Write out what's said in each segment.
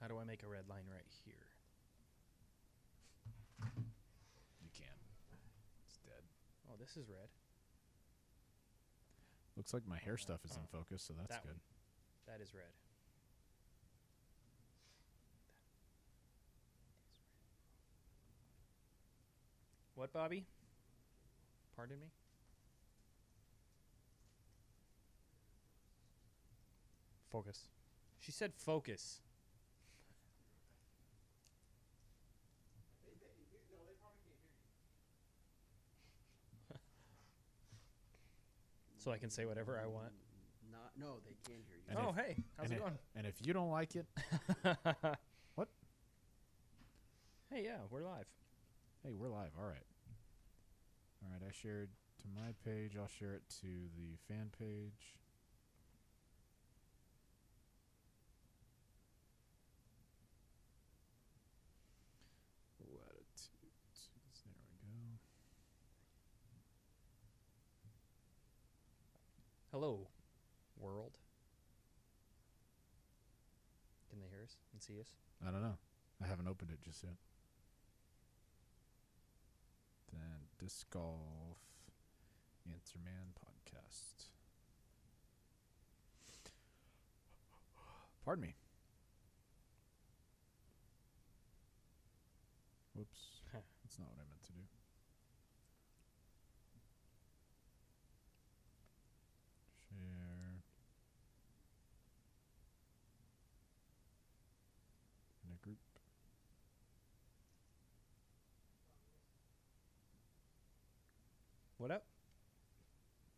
How do I make a red line right here? You can. It's dead. Oh, this is red. Looks like my hair stuff is in focus, so that's that good. One. That is red. What, Bobby? Pardon me? Focus. She said focus. So I can say whatever I want. No, they can't hear you. And oh, if, hey, how's it going? And if you don't like it, what? Hey, yeah, we're live. Hey, we're live. All right. All right, I shared to my page. I'll share it to the fan page. Latitudes. There we go. Hello, world. Can they hear us and see us? I don't know. I haven't opened it just yet. Then Disc Golf Answer Man podcast. Pardon me. Whoops. That's not what I meant to do. Share. In a group. What up?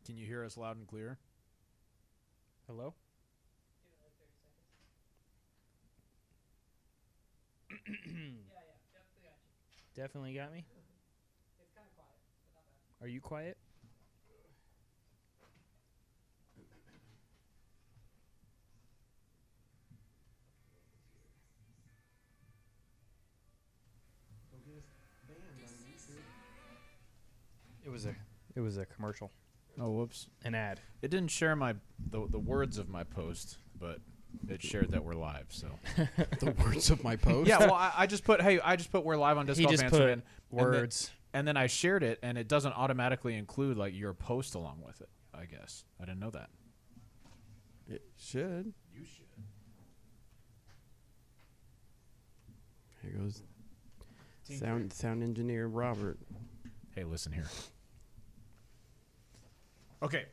Can you hear us loud and clear? Hello? Definitely got me. It's kind of quiet, but not bad. Are you quiet? It was a commercial. Oh, whoops. An ad. It didn't share the words of my post, but it shared that we're live. So The words of my post. yeah, well, I just put we're live on Disc He Golf just Answer put Man, words. and then I shared it, and it doesn't automatically include like your post along with it. I guess I didn't know that. It should. You should. Here goes sound engineer Robert. Hey, listen here. Okay.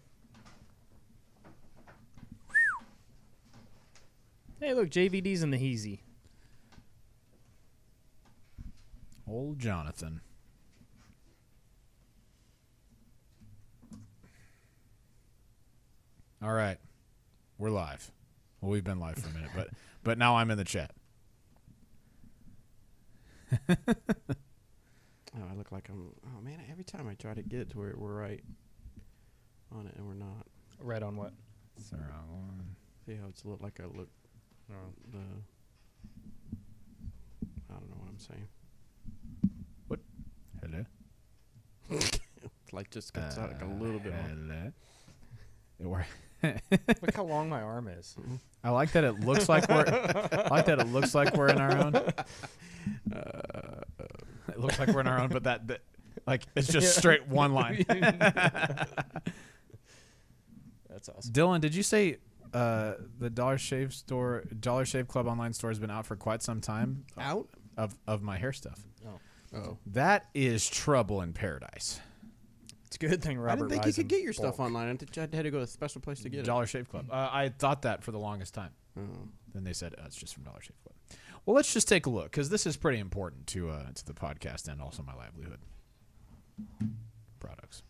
Hey, look, JVD's in the Heezy. Old Jonathan. All right. We're live. Well, we've been live for a minute, but now I'm in the chat. Oh, I look like I'm. Oh man! Every time I try to get it to where we're right on it, and we're not. Right on what? It's the wrong one. See how it's look like I look. The. I don't know what I'm saying. What? Hello. Like just cuts out like a little bit. Hello. It works. Look how long my arm is. I like that it looks like we're. I like that it looks like we're in our own. It looks like we're in our own, but that like it's just straight one line. That's awesome. Dylan, did you say the Dollar Shave Club online store has been out for quite some time? Out of my hair stuff. Oh. That is trouble in paradise. It's a good thing Robert I didn't think you buys could in get your stuff bulk. online. I had to go to a special place to get it. Dollar Shave Club. I thought that for the longest time. Oh. Then they said it's just from Dollar Shave Club. Well, let's just take a look because this is pretty important to the podcast and also my livelihood. Products.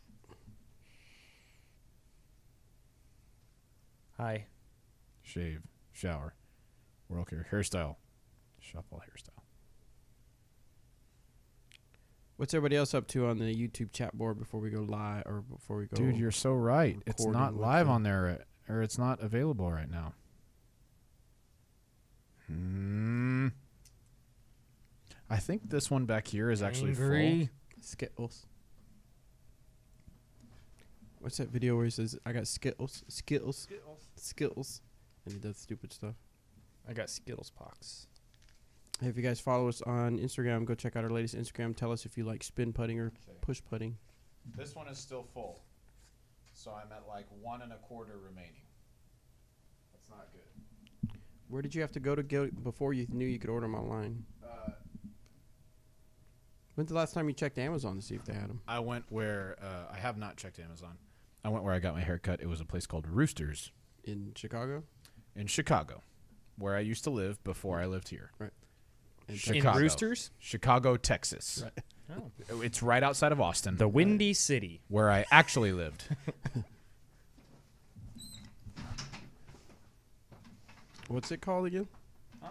Hi. Shave, shower, oral care, hairstyle, shuffle hairstyle. What's everybody else up to on the YouTube chat board before we go live or before we go? Dude, you're so right. It's recording not with live the- on there, or it's not available right now. I think this one back here is actually full. Skittles. What's that video where he says, I got Skittles, and he does stupid stuff? I got Skittles pox. Hey, if you guys follow us on Instagram, go check out our latest Instagram. Tell us if you like spin putting or push putting. This one is still full, so I'm at like 1 1/4 remaining. That's not good. Where did you have to go before you knew you could order them online? When's the last time you checked Amazon to see if they had them? I went where I have not checked Amazon. I went where I got my hair cut. It was a place called Roosters In Chicago? in Chicago, where I used to live before I lived here. Right. In Chicago. Roosters? Chicago, Texas. Right. Oh. It's right outside of Austin, The Windy City. where I actually lived. What's it called again? Huh?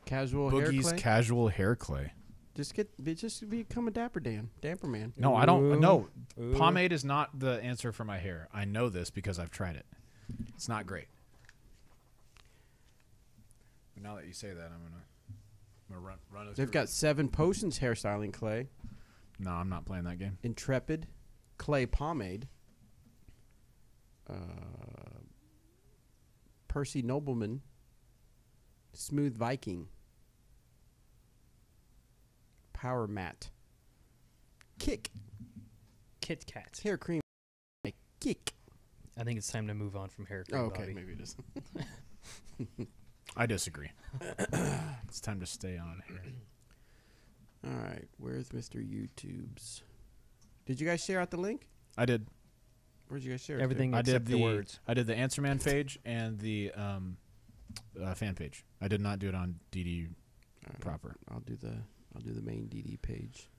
Casual hair Boogie's clay? Casual Hair Clay. Just become a damper man. No, I don't. No, Ooh. pomade is not the answer for my hair. I know this because I've tried it. It's not great. But now that you say that, I'm gonna run it. They've got 7 Potions hairstyling clay, No, I'm not playing that game. Intrepid clay pomade, Percy Nobleman, Smooth Viking, Power Mat, Kick Kit Kat. hair cream, Kick. I think it's time to move on from hair Oh, cream, okay, Bobby. maybe it is. I disagree. It's time to stay on here. All right, where's Mr. YouTube's? Did you guys share out the link? I did. Where'd you guys share it to? Everything I except did the words. I did the Answer Man page and the fan page. I did not do it on DD All right, proper. I'll do the main DD page.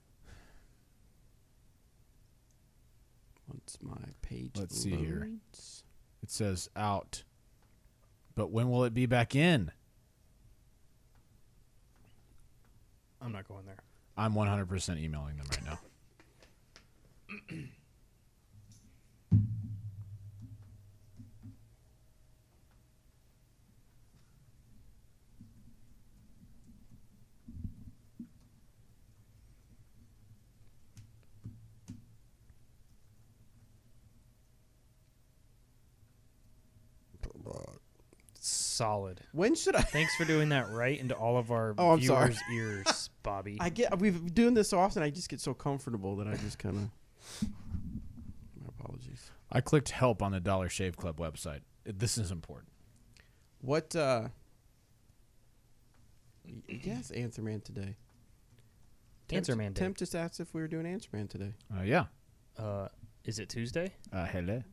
Once my page Let's see here. loads. It says out, but when will it be back in? I'm not going there. I'm 100% emailing them right now. Solid. When should I? Thanks for doing that right into all of our Oh, I'm sorry. viewers' ears, Bobby. We've been doing this so often. I just get so comfortable that I just kind of. My apologies. I clicked help on the Dollar Shave Club website. This is important. What? Yes, Answer Man today. Answer Man Day. Temp just asked if we were doing Answer Man today. Yeah. Is it Tuesday? Hello.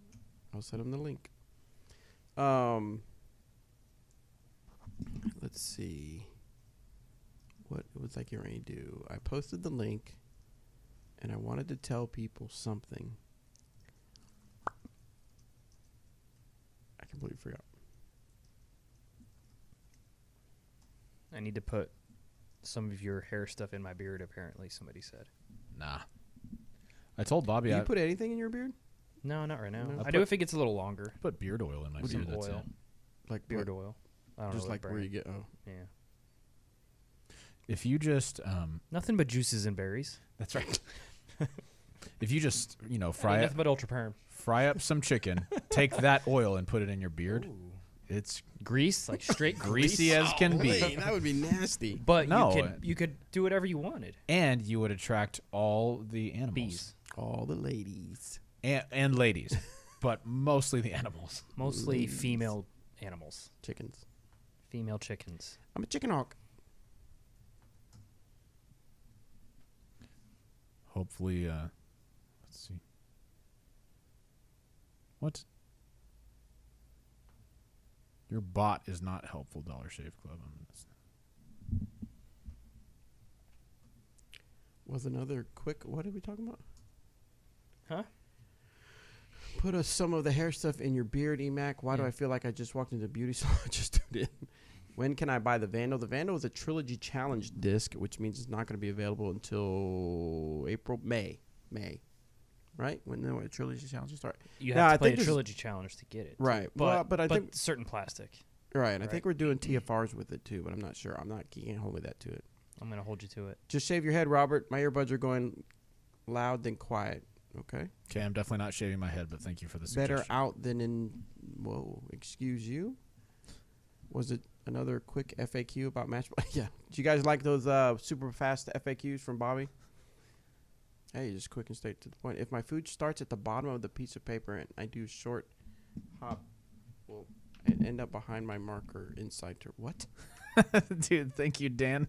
I'll send him the link. Let's see. What was I getting ready to do? I posted the link, and I wanted to tell people something. I completely forgot. I need to put some of your hair stuff in my beard, apparently, somebody said. Nah. I told Bobby Do I you put anything in your beard? No, not right now. No. I do if it gets a little longer. put beard oil in my Some beard. That's oil. it. Like Beard what? oil. I don't Just know like where you get. Oh, Yeah. If you just Nothing but juices and berries. that's right. If you just Fry fry nothing but ultra perm. fry up some chicken, take that oil and put it in your beard. Ooh. It's Grease, like straight greasy grease. as can be, Wait, that would be nasty. But No. you could do whatever you wanted. and you would attract all the animals Bees. All the ladies. and ladies, but mostly the animals. Mostly Ladies. female animals. Chickens. Female chickens. I'm a chicken hawk. Hopefully, let's see. What? Your bot is not helpful, Dollar Shave Club. Was another quick. What are we talking about? Huh? Put some of the hair stuff in your beard, Emac. Why do Yeah. I feel like I just walked into a beauty salon? Just tuned in. When can I buy the Vandal? The Vandal is a Trilogy Challenge disc, which means it's not going to be available until May. Right? When the Trilogy Challenge start. You Yeah, I have to play think a there's- trilogy challenge to get it. Right. But, Well, but I think certain plastic. right. I right. think we're doing TFRs with it too, but I'm not sure. You can't hold me that to it. I'm gonna hold you to it. Just shave your head, Robert. My earbuds are going loud then quiet. Okay. Okay, I'm definitely not shaving my head, but thank you for the suggestion. Better out than in. Whoa. Excuse you. Was it another quick FAQ about match play? Yeah. Did you guys like those super fast FAQs from Bobby? Hey, just quick and straight to the point. If my food starts at the bottom of the piece of paper and I do short hop, will it end up behind my marker inside to what? Dude, thank you, Dan.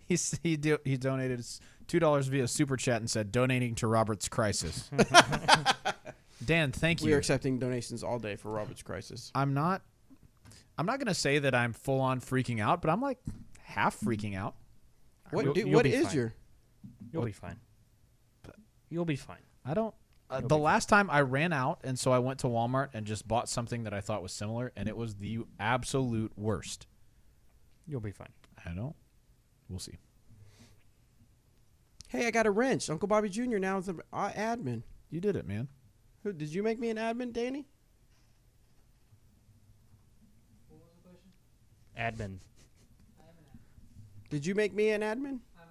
He donated $2 via super chat and said donating to Robert's crisis. Dan, thank you. We are accepting donations all day for Robert's crisis. I'm not gonna say that I'm full on freaking out, but I'm like half freaking out. What You'll what be is fine. your? You'll be fine. You'll be fine. I don't. You'll The be last time I ran out, and so I went to Walmart and just bought something that I thought was similar, and it was the absolute worst. You'll be fine. I don't. We'll see. Hey, I got a wrench. Uncle Bobby Jr. now is the admin. You did it, man. Who did you make me an admin, Danny? What was the question? Admin. I have an app. Did you make me an admin? I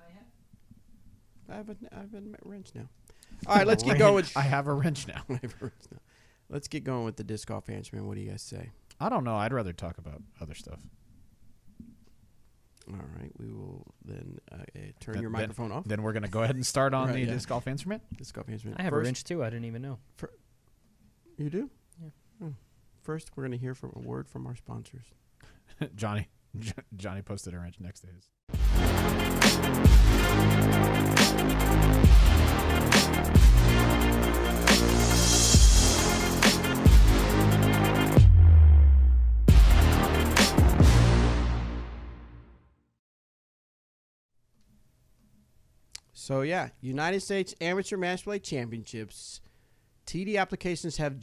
have. I have a wrench now. All right, let's get going. I have a wrench now. I have a wrench now. Let's get going with the disc golf answer, man. What do you guys say? I don't know. I'd rather talk about other stuff. All right, we will then turn your microphone off. Then we're going to go ahead and start on Right, the yeah. disc golf instrument. Disc golf instrument. I have First, a wrench too. I didn't even know. You do? Yeah. Oh. First, we're going to hear from a word from our sponsors. Johnny posted a wrench next to his. So yeah, United States Amateur Match Play Championships. TD applications have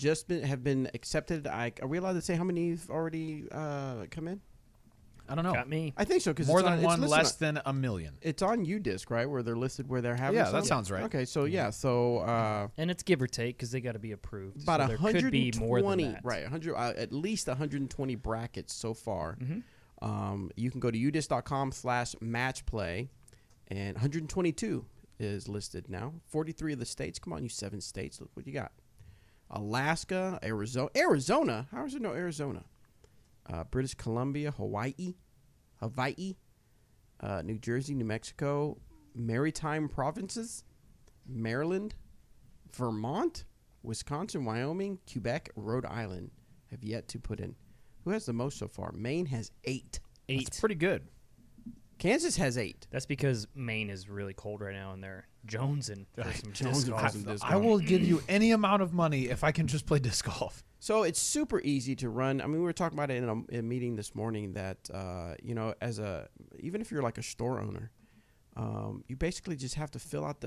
been accepted. Are we allowed to say how many have already come in? I don't know. Got me. I think so because More than one, less than a million. It's on UDisc, right? Where they're listed where they're having. Yeah, some? that sounds right. Okay, so yeah, so And it's give or take because they got to be approved. about so there could be 120, more than that. right? 100, at least 120 brackets so far. Mm-hmm. You can go to udisc.com/matchplay, and 122 is listed now. 43 of the states. Come on, you 7 states. Look what you got. Alaska, Arizona. How is there no Arizona? British Columbia, Hawaii, New Jersey, New Mexico, Maritime Provinces, Maryland, Vermont, Wisconsin, Wyoming, Quebec, Rhode Island have yet to put in. Who has the most so far? Maine has 8. 8. That's pretty good. Kansas has 8. That's because Maine is really cold right now, and they're jonesing for some Jonesing disc for golf. some disc I will give you any amount of money if I can just play disc golf. So it's super easy to run. I mean, we were talking about it in a meeting this morning that, even if you're like a store owner, you basically just have to fill out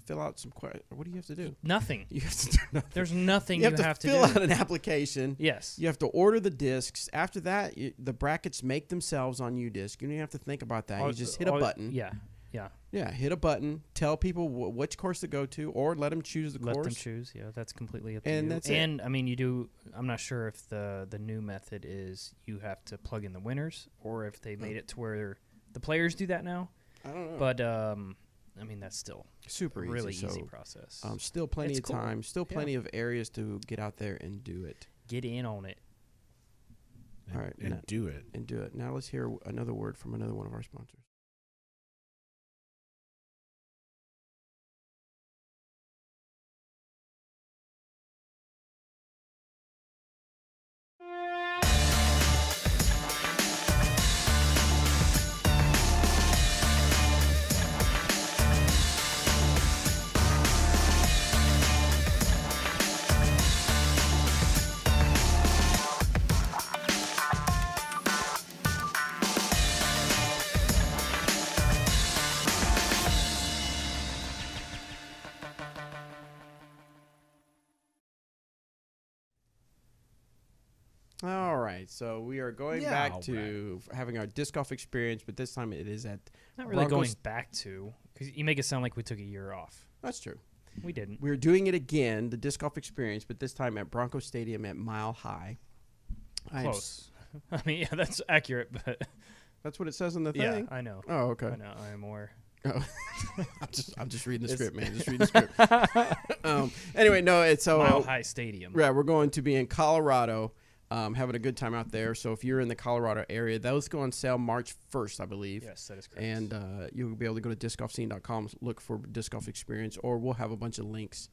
fill out some what do you have to do? Nothing. You have to do nothing. There's nothing You have to fill do. out an application. Yes. You have to order the discs. After that, the brackets make themselves on UDisc. You don't even have to think about that. You just hit a button. Yeah. Yeah. Yeah, hit a button. Tell people which course to go to, or let them choose the Let course. them choose. Yeah, that's completely up to And you. that's it. And I mean, you do. I'm not sure if the new method is you have to plug in the winners, or if they made it to where the players do that now. I don't know. But I mean, that's still Super a really easy. easy So, process. still plenty It's of cool. time. Still Yeah. plenty of areas to get out there and do it. Get in on it. All right, And do it. And do it. Now let's hear another word from another one of our sponsors. All right, so we are going Yeah, back all to having our disc golf experience, but this time it is at. Not really Broncos- going back to, because you make it sound like we took a year off. That's true. We didn't. We're doing it again, the disc golf experience, but this time at Bronco Stadium at Mile High. Close. I mean, yeah, that's accurate, but That's what it says on the yeah, thing. I know. Oh, okay. I know. I am aware. Oh. I'm just reading the It's- script, man. Just reading the script. Anyway, no, it's so Mile High Stadium. yeah, we're going to be in Colorado. having a good time out there. So if you're in the Colorado area, those go on sale March 1st, I believe. Yes, that is correct. And you'll be able to go to discgolfscene.com, look for Disc Golf Experience, or we'll have a bunch of links.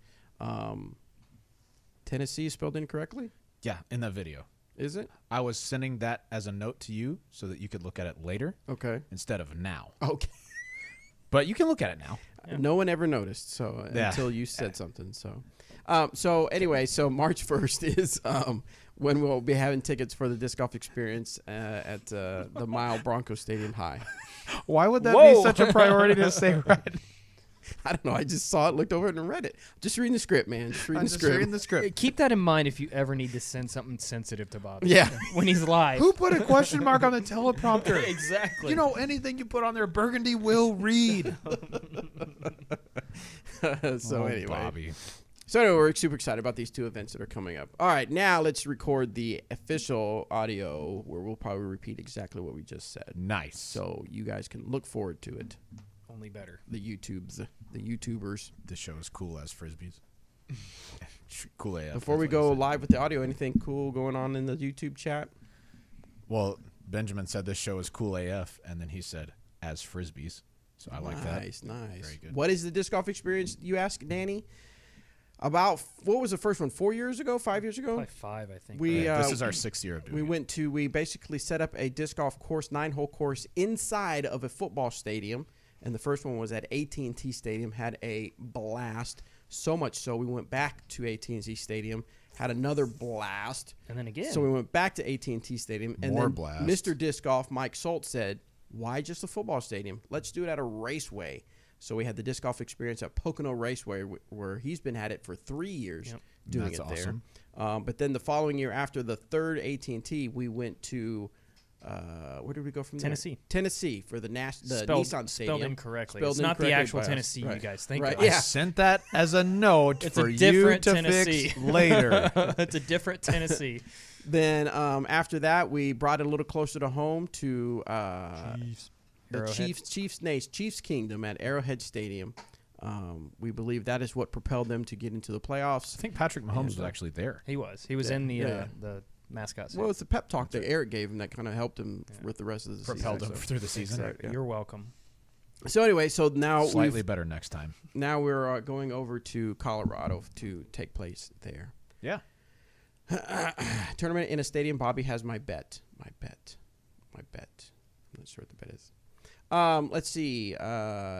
Tennessee is spelled incorrectly? Yeah, in that video. Is it? I was sending that as a note to you so that you could look at it later Okay. instead of now. Okay. But you can look at it now. Yeah. No one ever noticed, so Yeah. until you said something. So anyway, so March 1st is when we'll be having tickets for the Disc Golf Experience at the Mile Bronco Stadium High. Why would that Whoa. be such a priority to say right? I don't know. I just saw it, looked over it, and read it. Just reading the script, man. Just reading I'm the just script. reading the script. Keep that in mind if you ever need to send something sensitive to Bobby. Yeah. When he's live. Who put a question mark on the teleprompter? Exactly. You know, anything you put on there, Burgundy will read. So Oh, anyway. Bobby. So anyway, we're super excited about these two events that are coming up. All right, now let's record the official audio where we'll probably repeat exactly what we just said. Nice. So you guys can look forward to it. Only better. The YouTubers. This show is cool as frisbees. Cool AF. Before we that's what I go said. live with the audio, anything cool going on in the YouTube chat? Well, Benjamin said this show is cool AF, and then he said as frisbees. So I like that. Nice. Very good. What is the Disc Golf Experience, you ask, Danny? About, what was the first one, 4 years ago, 5 years ago? Probably 5, I think. We, Yeah, this is our 6th year of doing We basically set up a disc golf course, 9-hole course, inside of a football stadium. And the first one was at AT&T Stadium, had a blast. So much so, we went back to AT&T Stadium, had another blast. And then again. So we went back to AT&T Stadium. And More then blast. Mr. Disc Golf, Mike Schultz, said, why just a football stadium? Let's do it at a raceway. So we had the Disc Golf Experience at Pocono Raceway, where he's been at it for 3 years doing That's it awesome. there. But then the following year, after the third AT&T, we went to where did we go from Tennessee. there? Tennessee for the Nissan Stadium. Spelled incorrectly. Spelled it's not the incorrectly actual by us. Tennessee Right. you guys think Right. of. I Yeah. sent that as a note It's for a you different to Tennessee. fix later. It's a different Tennessee. Then after that, we brought it a little closer to home to the Arrowhead. Chiefs Kingdom at Arrowhead Stadium. We believe that is what propelled them to get into the playoffs. I think Patrick Mahomes was actually there. He was. He was Yeah, in yeah. the mascot suit. Well, it's the pep talk that Eric gave him that kind of helped him with the rest of the Propelled season. him through the season. Exactly. You're welcome. So anyway, so now Slightly better next time. now we're going over to Colorado to take place there. Yeah. Tournament in a stadium. Bobby has my bet. My bet. I'm not sure what the bet is. Let's see.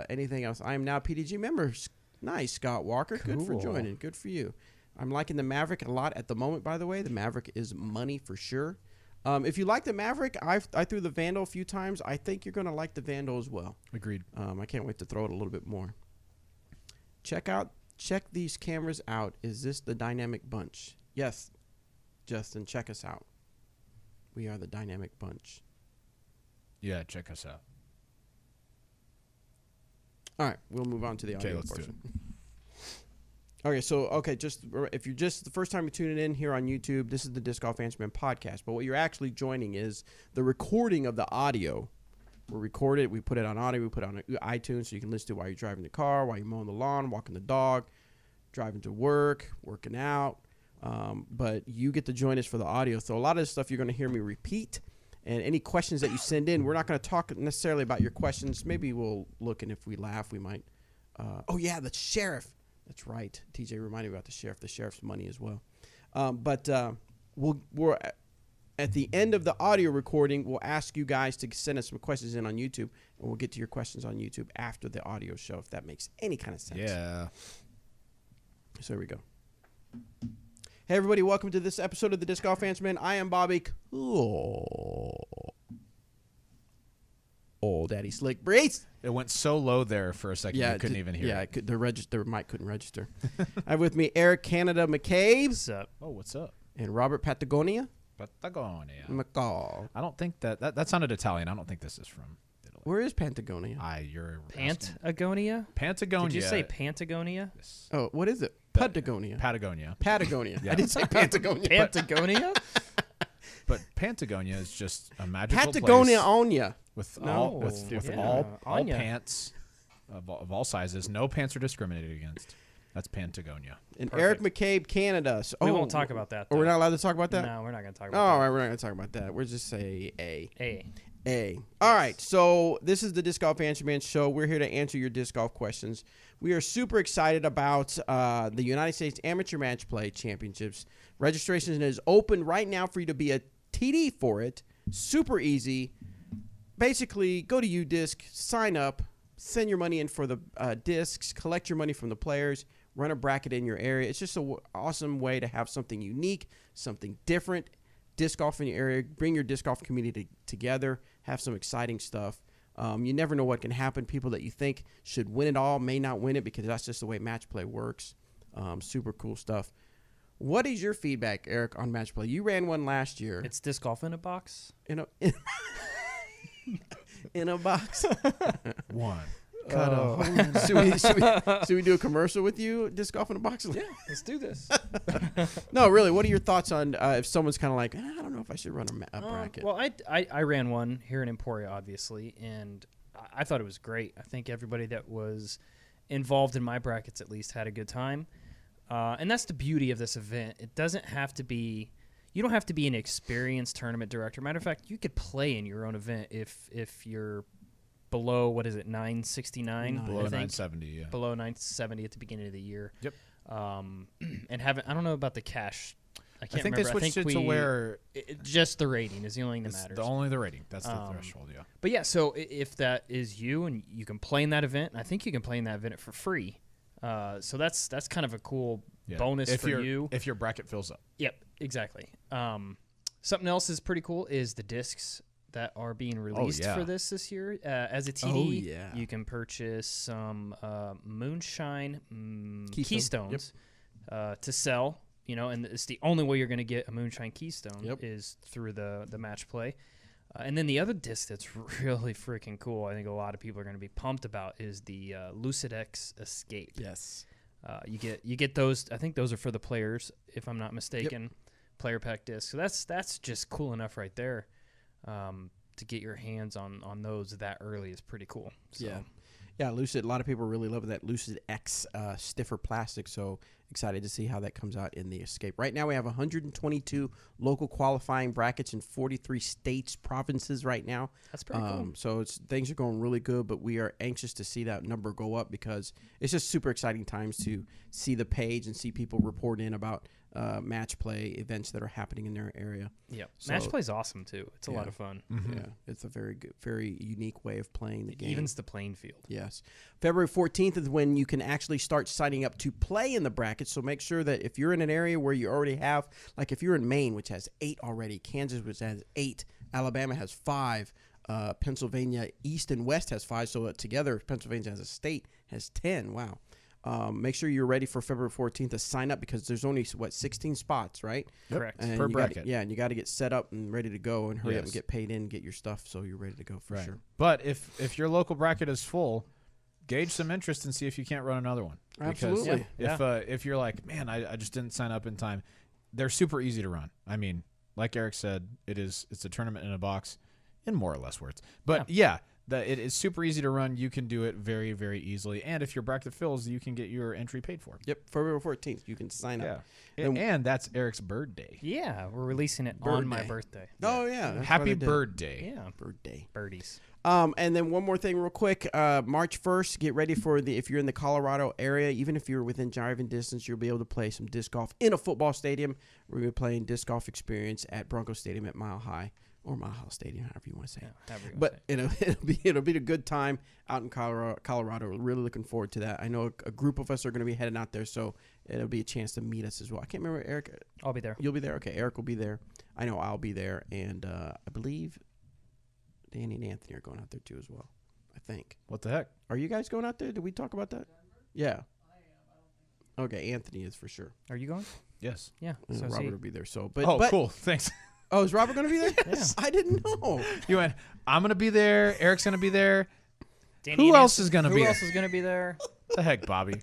Anything else? I am now PDG member. Nice, Scott Walker. Good for Cool. joining. Good for you. I'm liking the Maverick a lot at the moment, by the way. The Maverick is money for sure. If you like the Maverick, I threw the Vandal a few times. I think you're going to like the Vandal as well. Agreed. I can't wait to throw it a little bit more. Check these cameras out. Is this the Dynamic Bunch? Yes, Justin, check us out. We are the Dynamic Bunch. Yeah, check us out. All right, we'll move on to the Okay, audio let's do portion. Just if you're just the first time you're tuning in here on YouTube, this is the Disc Golf Answerman podcast. But what you're actually joining is the recording of the audio. We record it, we put it on audio, we put it on iTunes so you can listen to it while you're driving the car, while you're mowing the lawn, walking the dog, driving to work, working out. But you get to join us for the audio. So a lot of this stuff you're going to hear me repeat. And any questions that you send in, we're not going to talk necessarily about your questions. Maybe we'll look, and if we laugh, we might. Oh, yeah, the sheriff. That's right. TJ reminded me about the sheriff. The sheriff's money as well. We're at the end of the audio recording, we'll ask you guys to send us some questions in on YouTube, and we'll get to your questions on YouTube after the audio show, if that makes any kind of sense. Yeah. So there we go. Hey, everybody. Welcome to this episode of the Disc Golf Answerman. I am Bobby Cool. Oh, Daddy Slick Breeze. It went so low there for a second you couldn't even hear Yeah, it. the mic couldn't register. I have with me Eric Canada McCabe What's up? Oh, what's up? and Robert Patagonia Patagonia. McCall. I don't think that sounded Italian. I don't think this is from Italy. Where is Patagonia? You're asking- Patagonia? Patagonia. Did you say Patagonia? Yes. Oh, what is it? Patagonia. Patagonia. Patagonia. Yeah. I didn't say Patagonia. Patagonia? But Patagonia is just a magical Patagonia place on ya. with No. all with Yeah. all Anya. pants of all sizes. No pants are discriminated against. That's Patagonia. And Perfect. Eric McCabe, Canada. So, We won't talk about that. Oh, we're though. not allowed to talk about that? No, we're not going to talk Oh, about all that. right, we're not going to talk about that. We'll just say A. A. All right, so this is the Disc Golf Answer Man show. We're here to answer your disc golf questions. We are super excited about the United States Amateur Match Play Championships. Registration is open right now for you to be a TD for it. Super easy. Basically, go to UDisc, sign up, send your money in for the discs, collect your money from the players, run a bracket in your area. It's just an awesome way to have something unique, something different. Disc golf in your area, bring your disc golf community together, have some exciting stuff. You never know what can happen. People that you think should win it all may not win it because that's just the way match play works. Super cool stuff. What is your feedback, Eric, on match play? You ran one last year. It's disc golf in a box. In a in a box. One. Should we do a commercial with you, disc golf in a box? Yeah, let's do this. No, really. What are your thoughts on if someone's kind of like, I don't know if I should run a bracket? Well, I ran one here in Emporia, obviously, and I thought it was great. I think everybody that was involved in my brackets at least had a good time. And that's the beauty of this event. It doesn't have to be – you don't have to be an experienced tournament director. Matter of fact, you could play in your own event if you're below, what is it, 969? Below I think. 970, yeah. Below 970 at the beginning of the year. Yep. And I don't know about the cash. I can't think remember. they switched it to where just the rating is the only thing that it's matters. only the rating. That's the threshold, yeah. But yeah, so if that is you and you can play in that event, and I think you can play in that event for free. So that's kind of a cool Yeah. bonus if for your- you. If your bracket fills up. Yep, exactly. Something else is pretty cool is the discs that are being released yeah. for this year. As a TD, Oh, yeah. you can purchase some moonshine Keystone. keystones to sell. You know, and it's the only way you're going to get a moonshine keystone Yep. is through the match play. And then the other disc that's really freaking cool, I think a lot of people are going to be pumped about, is the Lucid X Escape. Yes. You get those. I think those are for the players, if I'm not mistaken. Player pack discs. So that's just cool enough right there. To get your hands on those that early is pretty cool. So. Yeah, Lucid. A lot of people really love that Lucid X stiffer plastic. So excited to see how that comes out in the Escape. Right now we have 122 local qualifying brackets in 43 states, provinces right now. That's pretty cool. So things are going really good, but we are anxious to see that number go up because it's just super exciting times to see the page and see people report in about match play events that are happening in their area. Yeah, So- match play is awesome too. It's a lot Yeah. of fun. Yeah, it's a very good, very unique way of playing the It game. evens the playing field. Yes. February 14th is when you can actually start signing up to play in the bracket. So make sure that if you're in an area where you already have, like if you're in Maine, which has 8 already, Kansas, which has 8, Alabama has 5, Pennsylvania East and West has 5. So together, Pennsylvania as a state has 10. Wow. Make sure you're ready for February 14th to sign up because there's only, 16 spots, right? Correct. And Per you gotta- bracket. and you got to get set up and ready to go and hurry up and Yes. get paid in, get your stuff so you're ready to go for sure. But if your local bracket is full, gauge some interest and see if you can't run another one. Absolutely. Because if you're like, man, I just didn't sign up in time, they're super easy to run. I mean, like Eric said, it's a tournament in a box, in more or less words. But yeah, it is super easy to run. You can do it very, very easily. And if your bracket fills, you can get your entry paid for. Yep, February 14th, you can sign up. Yeah. And that's Eric's birthday. Yeah, we're releasing it on my Birthday. birthday. Oh, yeah. that's why Happy they did it. birthday. Yeah, Birthday. birdies. And then one more thing real quick. March 1st, get ready for if you're in the Colorado area, even if you're within driving distance, you'll be able to play some disc golf in a football stadium. We're going to be playing disc golf experience at Bronco Stadium at Mile High. Or Mile High Stadium, however you want to say it. Yeah, however you But wanna say it'll be a good time out in Colorado. We're really looking forward to that. I know a group of us are going to be heading out there, so it'll be a chance to meet us as well. I can't remember, Eric. it. I'll be there. You'll be there? Okay, Eric will be there. I know I'll be there. And I believe Danny and Anthony are going out there too as well, I think. What the heck? Are you guys going out there? Did we talk about that? Yeah. Okay, Anthony is for sure. Are you going? Yes. Yeah. And So Robert see, will be there. So, Cool. Thanks. Oh, is Robert going to be there? Yes. I didn't know. You went, I'm going to be there. Eric's going to be there. Danny Who and else Anthony- is gonna who be else is going to be there? The heck, Bobby?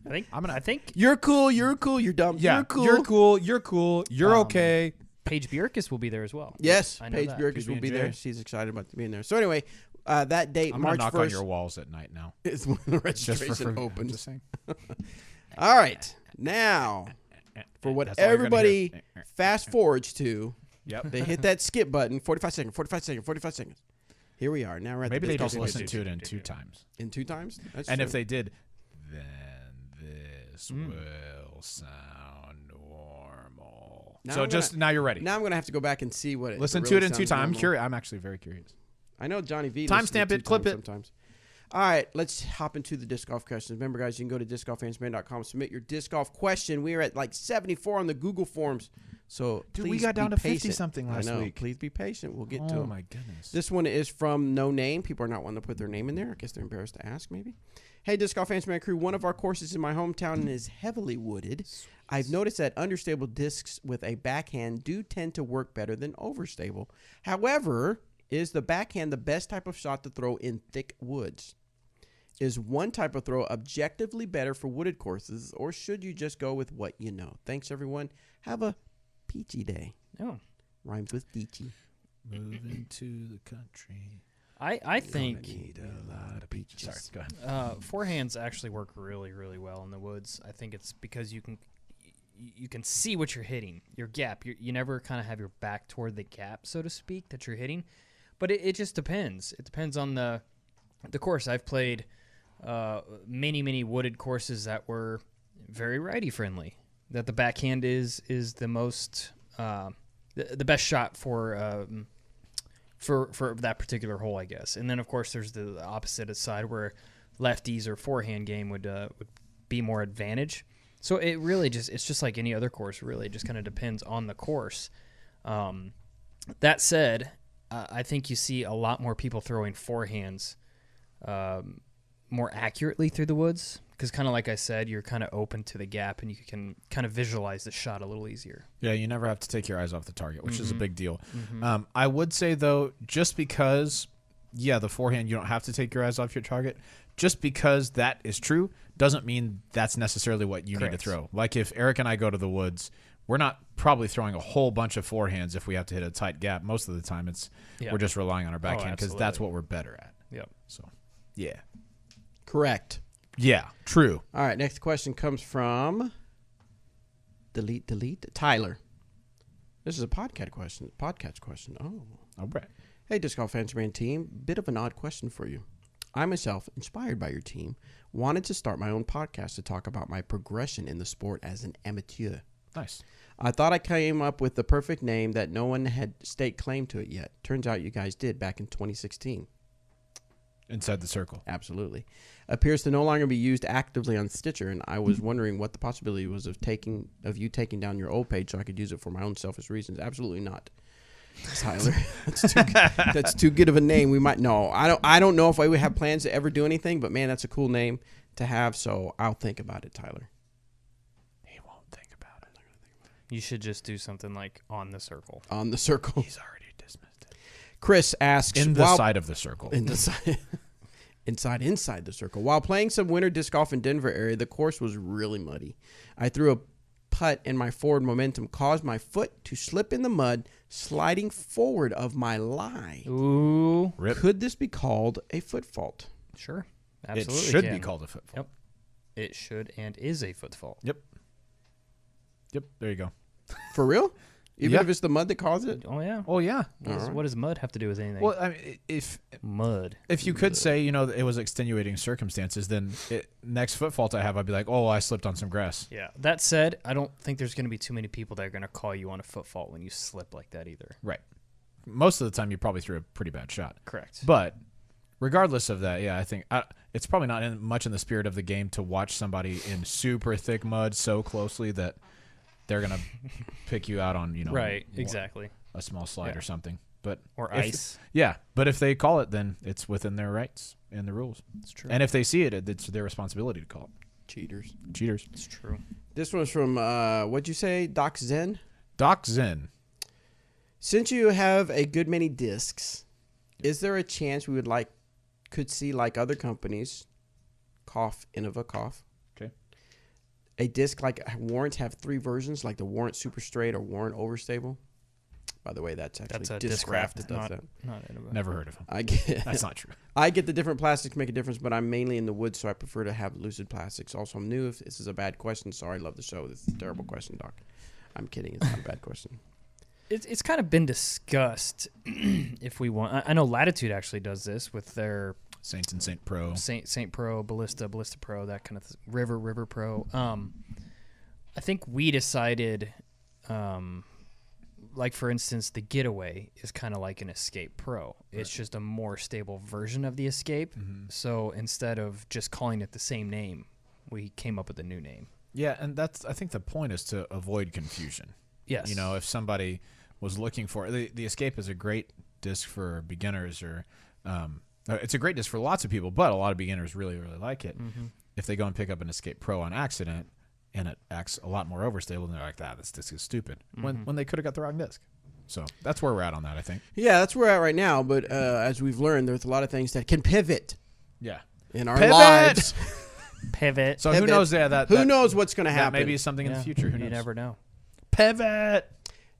I think You're cool. You're cool. You're dumb. Yeah. You're cool. You're cool. You're cool. You're Um, okay. Paige Bjerkes will be there as well. Yes, I know Paige that. Bjerkes will be PB&J. there. She's excited about being there. So anyway, That date, I'm gonna March knock on 1st, your walls at night now. is when the Just for registration free. opens. Just saying. All right, now for what That's all you're gonna everybody hear. fast forwards to, Yep. they hit that skip button. 45 seconds. 45 seconds. 45 seconds. Here we are. Now we're at Maybe the they disc just golf listened question. to it in 2 times. In 2 times. That's And true. if they did, then this Hmm. will sound normal. Now So I'm just now you're ready. now I'm gonna have to go back and see what it. Listen if to it really in 2 sounds times. I'm normal. curious. I'm actually very curious. I know Johnny V. Timestamp listens to it, 2 clip times it. Sometimes. All right, let's hop into the disc golf questions. Remember, guys, you can go to discgolfansman.com, submit your disc golf question. We are at like 74 on the Google forms, so Dude, please we got down be to patient. 50-something I last know. week. Please be patient. We'll get to Oh them. my goodness. This one is from No Name. People are not wanting to put their name in there. I guess they're embarrassed to ask, maybe. Hey, Disc Golf Fans Man Crew, one of our courses in my hometown is heavily wooded. I've noticed that understable discs with a backhand do tend to work better than overstable. However, is the backhand the best type of shot to throw in thick woods? Is one type of throw objectively better for wooded courses, or should you just go with what you know? Thanks, everyone. Have a peachy day. Oh, Rhymes with peachy. Moving to the country. I think Need a lot of peaches. Sorry, go ahead. forehands actually work really, really well in the woods. I think it's because you can see what you're hitting, your gap. You never kind of have your back toward the gap, so to speak, that you're hitting. But it just depends. It depends on the course. I've played many wooded courses that were very righty friendly. That the backhand is the most the best shot for that particular hole, I guess. And then of course there's the opposite side where lefties or forehand game would be more advantage. So it really it's just like any other course. Really, it just kind of depends on the course. That said, I think you see a lot more people throwing forehands more accurately through the woods because, kind of like I said, you're kind of open to the gap and you can kind of visualize the shot a little easier. Yeah, you never have to take your eyes off the target, which is a big deal. Mm-hmm. I would say, though, just because, the forehand, you don't have to take your eyes off your target, just because that is true doesn't mean that's necessarily what you need to Correct. throw. Like if Eric and I go to the woods, we're not probably throwing a whole bunch of forehands if we have to hit a tight gap. Most of the time, we're just relying on our backhand because that's absolutely. what we're better at. Yep. So, yeah. Correct. Yeah, true. All right, next question comes from delete Tyler. This is a podcast question. Oh. All right. Hey, Disc Golf Fans Man team. Bit of an odd question for you. I myself, inspired by your team, wanted to start my own podcast to talk about my progression in the sport as an amateur. Nice. I thought I came up with the perfect name that no one had staked claim to it yet. Turns out you guys did back in 2016. Inside the circle. Absolutely. Appears to no longer be used actively on Stitcher, and I was wondering what the possibility was of you taking down your old page so I could use it for my own selfish reasons. Absolutely not. Tyler, that's too good of a name. We might I don't know if we have plans to ever do anything, but man, that's a cool name to have, so I'll think about it, Tyler. He won't think about it. You should just do something like On the Circle. On the circle. He's already dismissed it. Chris asks In the side of the circle. In the side. Inside the circle. While playing some winter disc golf in Denver area, the course was really muddy. I threw a putt and my forward momentum caused my foot to slip in the mud, sliding forward of my lie. Ooh. Rip. Could this be called a foot fault? Sure. It Absolutely. should can. be called a foot fault. Yep. It should and is a foot fault. Yep. There you go. For real? Even Yeah. if it's the mud that caused it? Oh, yeah. Oh yeah. What does mud have to do with anything? Well, I mean, if Mud. you could say it was extenuating circumstances, then next foot fault I have, I'd be like, oh, I slipped on some grass. Yeah. That said, I don't think there's going to be too many people that are going to call you on a foot fault when you slip like that either. Right. Most of the time, you probably threw a pretty bad shot. Correct. But regardless of that, I think it's probably not much in the spirit of the game to watch somebody in super thick mud so closely that they're gonna pick you out on right. Exactly. a small slide or something. But Or if- ice. Yeah, but if they call it, then it's within their rights and the rules. It's true. And if they see it, it's their responsibility to call it. Cheaters. Cheaters. It's true. This one's from, what'd you say, Doc Zen? Doc Zen. Since you have a good many discs, is there a chance we could see like other companies, Innova, Okay. a disc like Warrants have 3 versions, like the Warrant Super Straight or Warrant Overstable? By the way, that's actually That's a Discraft Discraft, that does that. not Innova. Never heard of him. I get That's not true. I get the different plastics make a difference, but I'm mainly in the wood, so I prefer to have lucid plastics. Also, I'm new. If this is a bad question, sorry, love the show. This is a terrible question, Doc. I'm kidding. It's not a bad question. It's kind of been discussed. If we want, I know Latitude actually does this with their Saint and Saint Pro. Saint Pro, Ballista Pro, that kind of River Pro. I think we decided, like for instance, the Getaway is kind of like an Escape Pro. It's just a more stable version of the Escape. So instead of just calling it the same name, we came up with a new name. Yeah, and I think the point is to avoid confusion. Yes. You know, if somebody was looking for the Escape is a great disc for beginners, or it's a great disc for lots of people, but a lot of beginners really, really like it. If they go and pick up an Escape Pro on accident and it acts a lot more overstable, and they're like, this disc is stupid, when they could have got the wrong disc. So that's where we're at on that, I think. Yeah, that's where we're at right now. But as we've learned, there's a lot of things that can pivot Yeah. in our Pivot! lives. Pivot. So Pivot. who knows? Yeah, Who knows what's going to that happen? maybe is something in the future. Who knows? You never know. Pivot.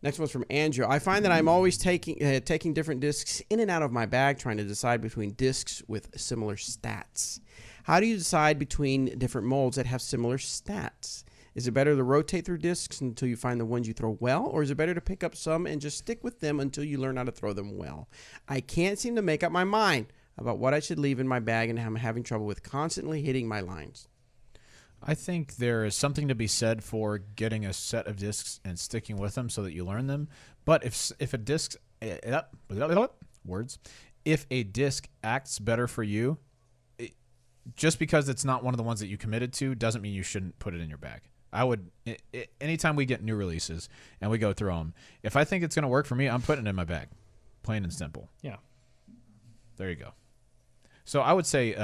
Next one's from Andrew. I find that I'm always taking different discs in and out of my bag, trying to decide between discs with similar stats. How do you decide between different molds that have similar stats? Is it better to rotate through discs until you find the ones you throw well, or is it better to pick up some and just stick with them until you learn how to throw them well? I can't seem to make up my mind about what I should leave in my bag, and I'm having trouble with constantly hitting my lines. I think there is something to be said for getting a set of discs and sticking with them so that you learn them. But if a disc if a disc acts better for you, just because it's not one of the ones that you committed to doesn't mean you shouldn't put it in your bag. I would, anytime we get new releases and we go through them, if I think it's going to work for me, I'm putting it in my bag, plain and simple. Yeah. There you go. So I would say,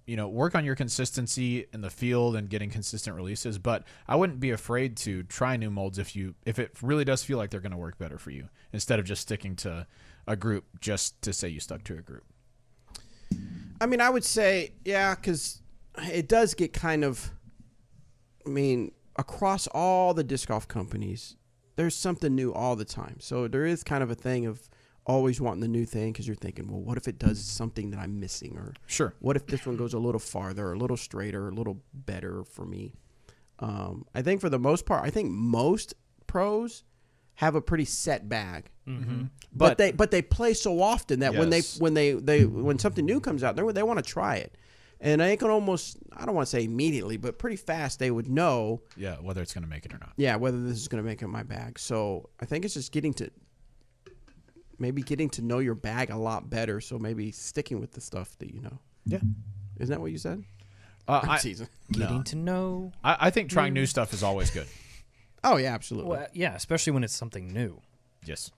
work on your consistency in the field and getting consistent releases, but I wouldn't be afraid to try new molds if it really does feel like they're going to work better for you, instead of just sticking to a group just to say you stuck to a group. I mean, I would say, yeah, because it does get kind of, across all the disc golf companies, there's something new all the time. So there is kind of a thing of always wanting the new thing, because you're thinking, well, what if it does something that I'm missing? Or Sure. what if this one goes a little farther, or a little straighter, a little better for me? I think for the most part, most pros have a pretty set bag. Mm-hmm. But they play so often that Yes. when something new comes out, they want to try it. And I can almost, I don't want to say immediately, but pretty fast they would know, Whether it's going to make it or not. yeah, whether this is going to make it my bag. So I think it's just getting to know your bag a lot better. So maybe sticking with the stuff that you know. Yeah. Isn't that what you said? I Teasing. Getting to know. I think trying new stuff is always good. Oh yeah, absolutely. Well, yeah, especially when it's something new. Yes.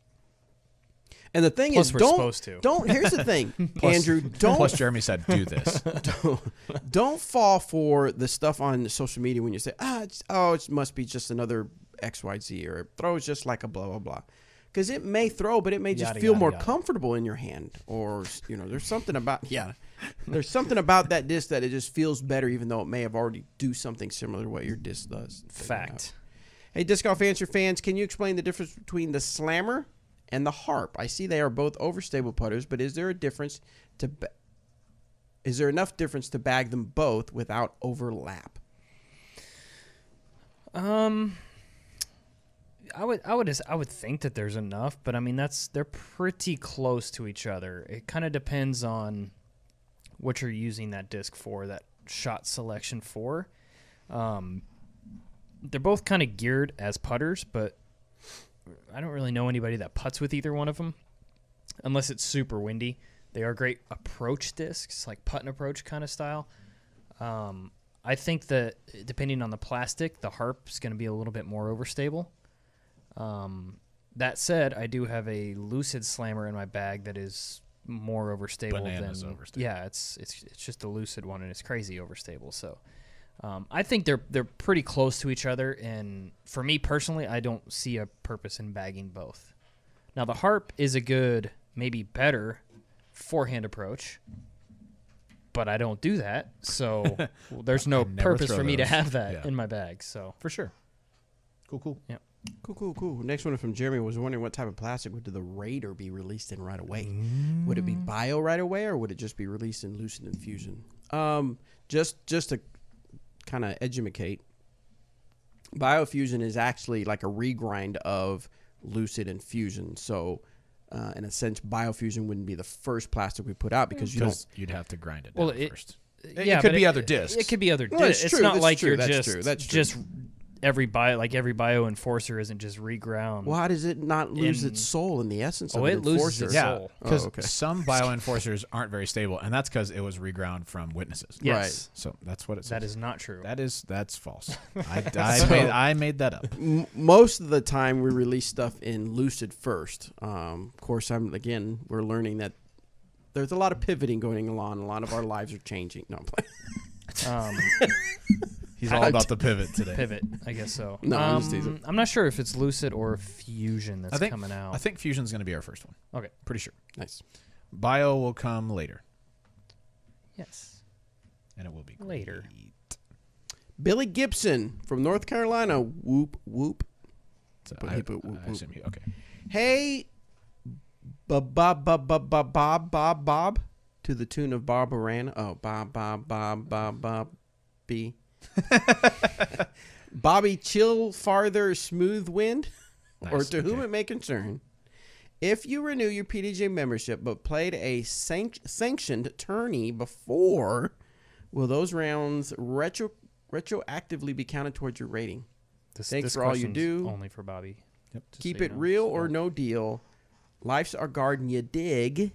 And the thing Plus is, we're don't supposed to. don't. Here's the thing, Andrew. Plus, Jeremy said, do this. Don't fall for the stuff on social media when you say, it must be just another XYZ, or it throws just like a blah, blah, blah. Because it may throw, but it may just Yada, feel yada, more yada. comfortable in your hand. Or, there's something about, there's something about that disc that it just feels better, even though it may have already do something similar to what your disc does. Fact. Hey, Disc Golf Answer fans, can you explain the difference between the Slammer and the Harp? I see they are both overstable putters, but is there enough difference to bag them both without overlap? I would think that there's enough, but I mean they're pretty close to each other. It kind of depends on what you're using that disc for, that shot selection for. They're both kind of geared as putters, but I don't really know anybody that putts with either one of them, unless it's super windy. They are great approach discs, like putt and approach kind of style. I think that depending on the plastic, the Harp's going to be a little bit more overstable. That said, I do have a Lucid Slammer in my bag that is more overstable Bananas than overstable. Yeah, it's just a Lucid one, and it's crazy overstable. So I think they're pretty close to each other, and for me personally, I don't see a purpose in bagging both. Now the Harp is a good, maybe better forehand approach, but I don't do that, so there's no I never purpose throw for me to those. have that Yeah. in my bag. So For sure. Cool. yeah. Cool. Next one from Jeremy was wondering what type of plastic would the Raider be released in right away? Would it be bio right away, or would it just be released in Lucid and Fusion? Just to kind of educate, Biofusion is actually like a regrind of Lucid and Fusion. So, in a sense, Biofusion wouldn't be the first plastic we put out because you'd have to grind it Well, down first. Yeah, it could but be other discs. It could be other Well, discs. that's It's true, not that's like true, you're that's true, that's true. just every bio enforcer isn't just reground. Well, how does it not lose its soul and the essence of Oh, an it loses enforcer? its Yeah, soul. because okay. some bioenforcers aren't very stable, and that's because it was reground from witnesses. Yes, So that's what it says. that is not true. That's false. I made that up. Most of the time, we release stuff in Lucid first. Of course, we're learning that there's a lot of pivoting going on. A lot of our lives are changing. No, I'm playing. He's all about the pivot today. Pivot, I guess so. No, I'm just teasing. I'm not sure if it's Lucid or Fusion that's coming out. I think Fusion's going to be our first one. Okay, Pretty sure. Nice. Bio will come later, yes, and it will be later. great. Billy Gibson from North Carolina. Whoop, whoop. So But I, he put whoop, I whoop. assume okay. Hey, Bob, to the tune of Barbarana. Oh, Bob, B. Bobby, chill farther, smooth wind, or Nice, to whom okay. it may concern. If you renew your PDJ membership but played a sanctioned tourney before, will those rounds retroactively be counted towards your rating? Thanks for all you question's do. Only for Bobby. Yep. just Keep so you it know. real or no deal. Life's our garden, you dig.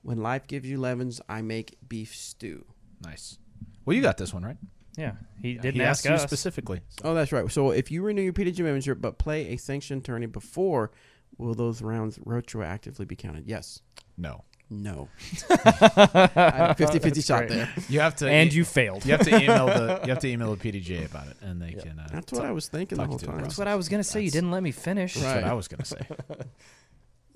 When life gives you lemons, I make beef stew. Nice. Well, you got this one right. Yeah, he didn't he ask asked you us. specifically. Oh, that's right. So if you renew your PDG membership but play a sanctioned tourney before, will those rounds retroactively be counted? Yes. No. No. I had a 50-50 That's shot great. there. You have to. And you failed. You have to email the PDGA about it, and they can. That's what I was thinking the talk whole you through the time. That's what I was gonna say. You That's- didn't let me finish. That's Right. what I was gonna say.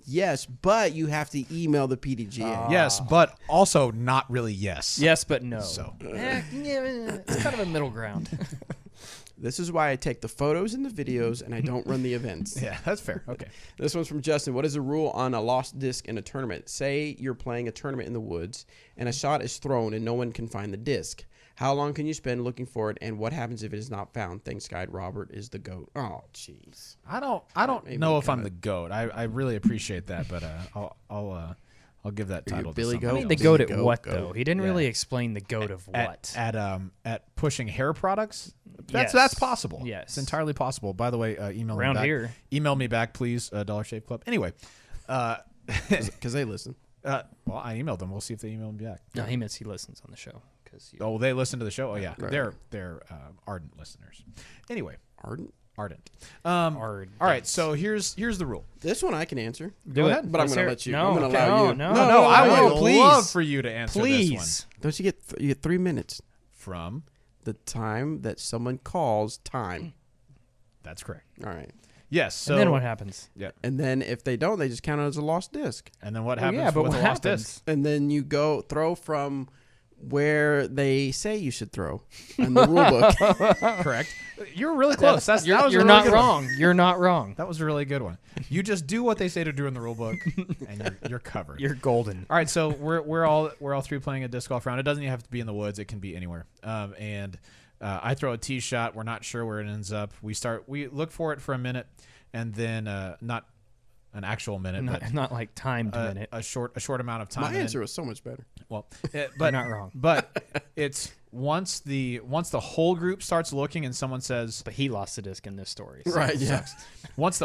Yes, but you have to email the PDGA. Yes, but also not really yes. Yes, but no. So Yeah, it's kind of a middle ground. This is why I take the photos and the videos and I don't run the events. yeah, that's fair. Okay. This one's from Justin. What is the rule on a lost disc in a tournament? Say you're playing a tournament in the woods and a shot is thrown and no one can find the disc. How long can you spend looking for it, and what happens if it is not found? Thanks, guide. Robert is the GOAT. Oh, jeez. I don't Maybe know we if I'm kinda- the GOAT. I really appreciate that, but I'll give that Are you title. Billy to Goat? I somebody mean, the else. Billy goat at Goat, what goat. though? He didn't Yeah. really explain the goat of what. At pushing hair products. Yes. That's possible. Yes. It's entirely possible. By the way, email Around me back. here. Email me back, please. Dollar Shave Club. Anyway, Because they listen. well, I emailed them. We'll see if they email me back. No, he means he listens on the show because Oh, they listen to the show. Oh yeah, Right. they're ardent listeners. Anyway, Ardent? ardent. Ardent. All right, so here's the rule. This one I can answer. Do it. But I'm Let's going to hear let it. you. No, I'm going to okay. allow you. No, I no, would please. love for you to answer this one. Please. Don't you get 3 minutes? From The time that someone calls time. that's correct. All right. Yes. So And then what happens? Yeah. And then if they don't, they just count it as a lost disc. And then what Oh, happens yeah, but with what the lost happens? disc? And then you go throw from where they say you should throw in the rule book. Correct. You're really close. That was You're a really not good one. wrong. You're not wrong. That was a really good one. You just do what they say to do in the rule book, and you're covered. You're golden. All right, so we're all three playing a disc golf round. It doesn't even have to be in the woods; it can be anywhere. And I throw a tee shot. We're not sure where it ends up. We look for it for a minute, and then not an actual minute, but Not like timed minute. a short amount of time. My and then- answer was so much better. well, You're but not wrong. But it's once the whole group starts looking, and someone says, But he lost the disc in this story. so- Right, yeah. once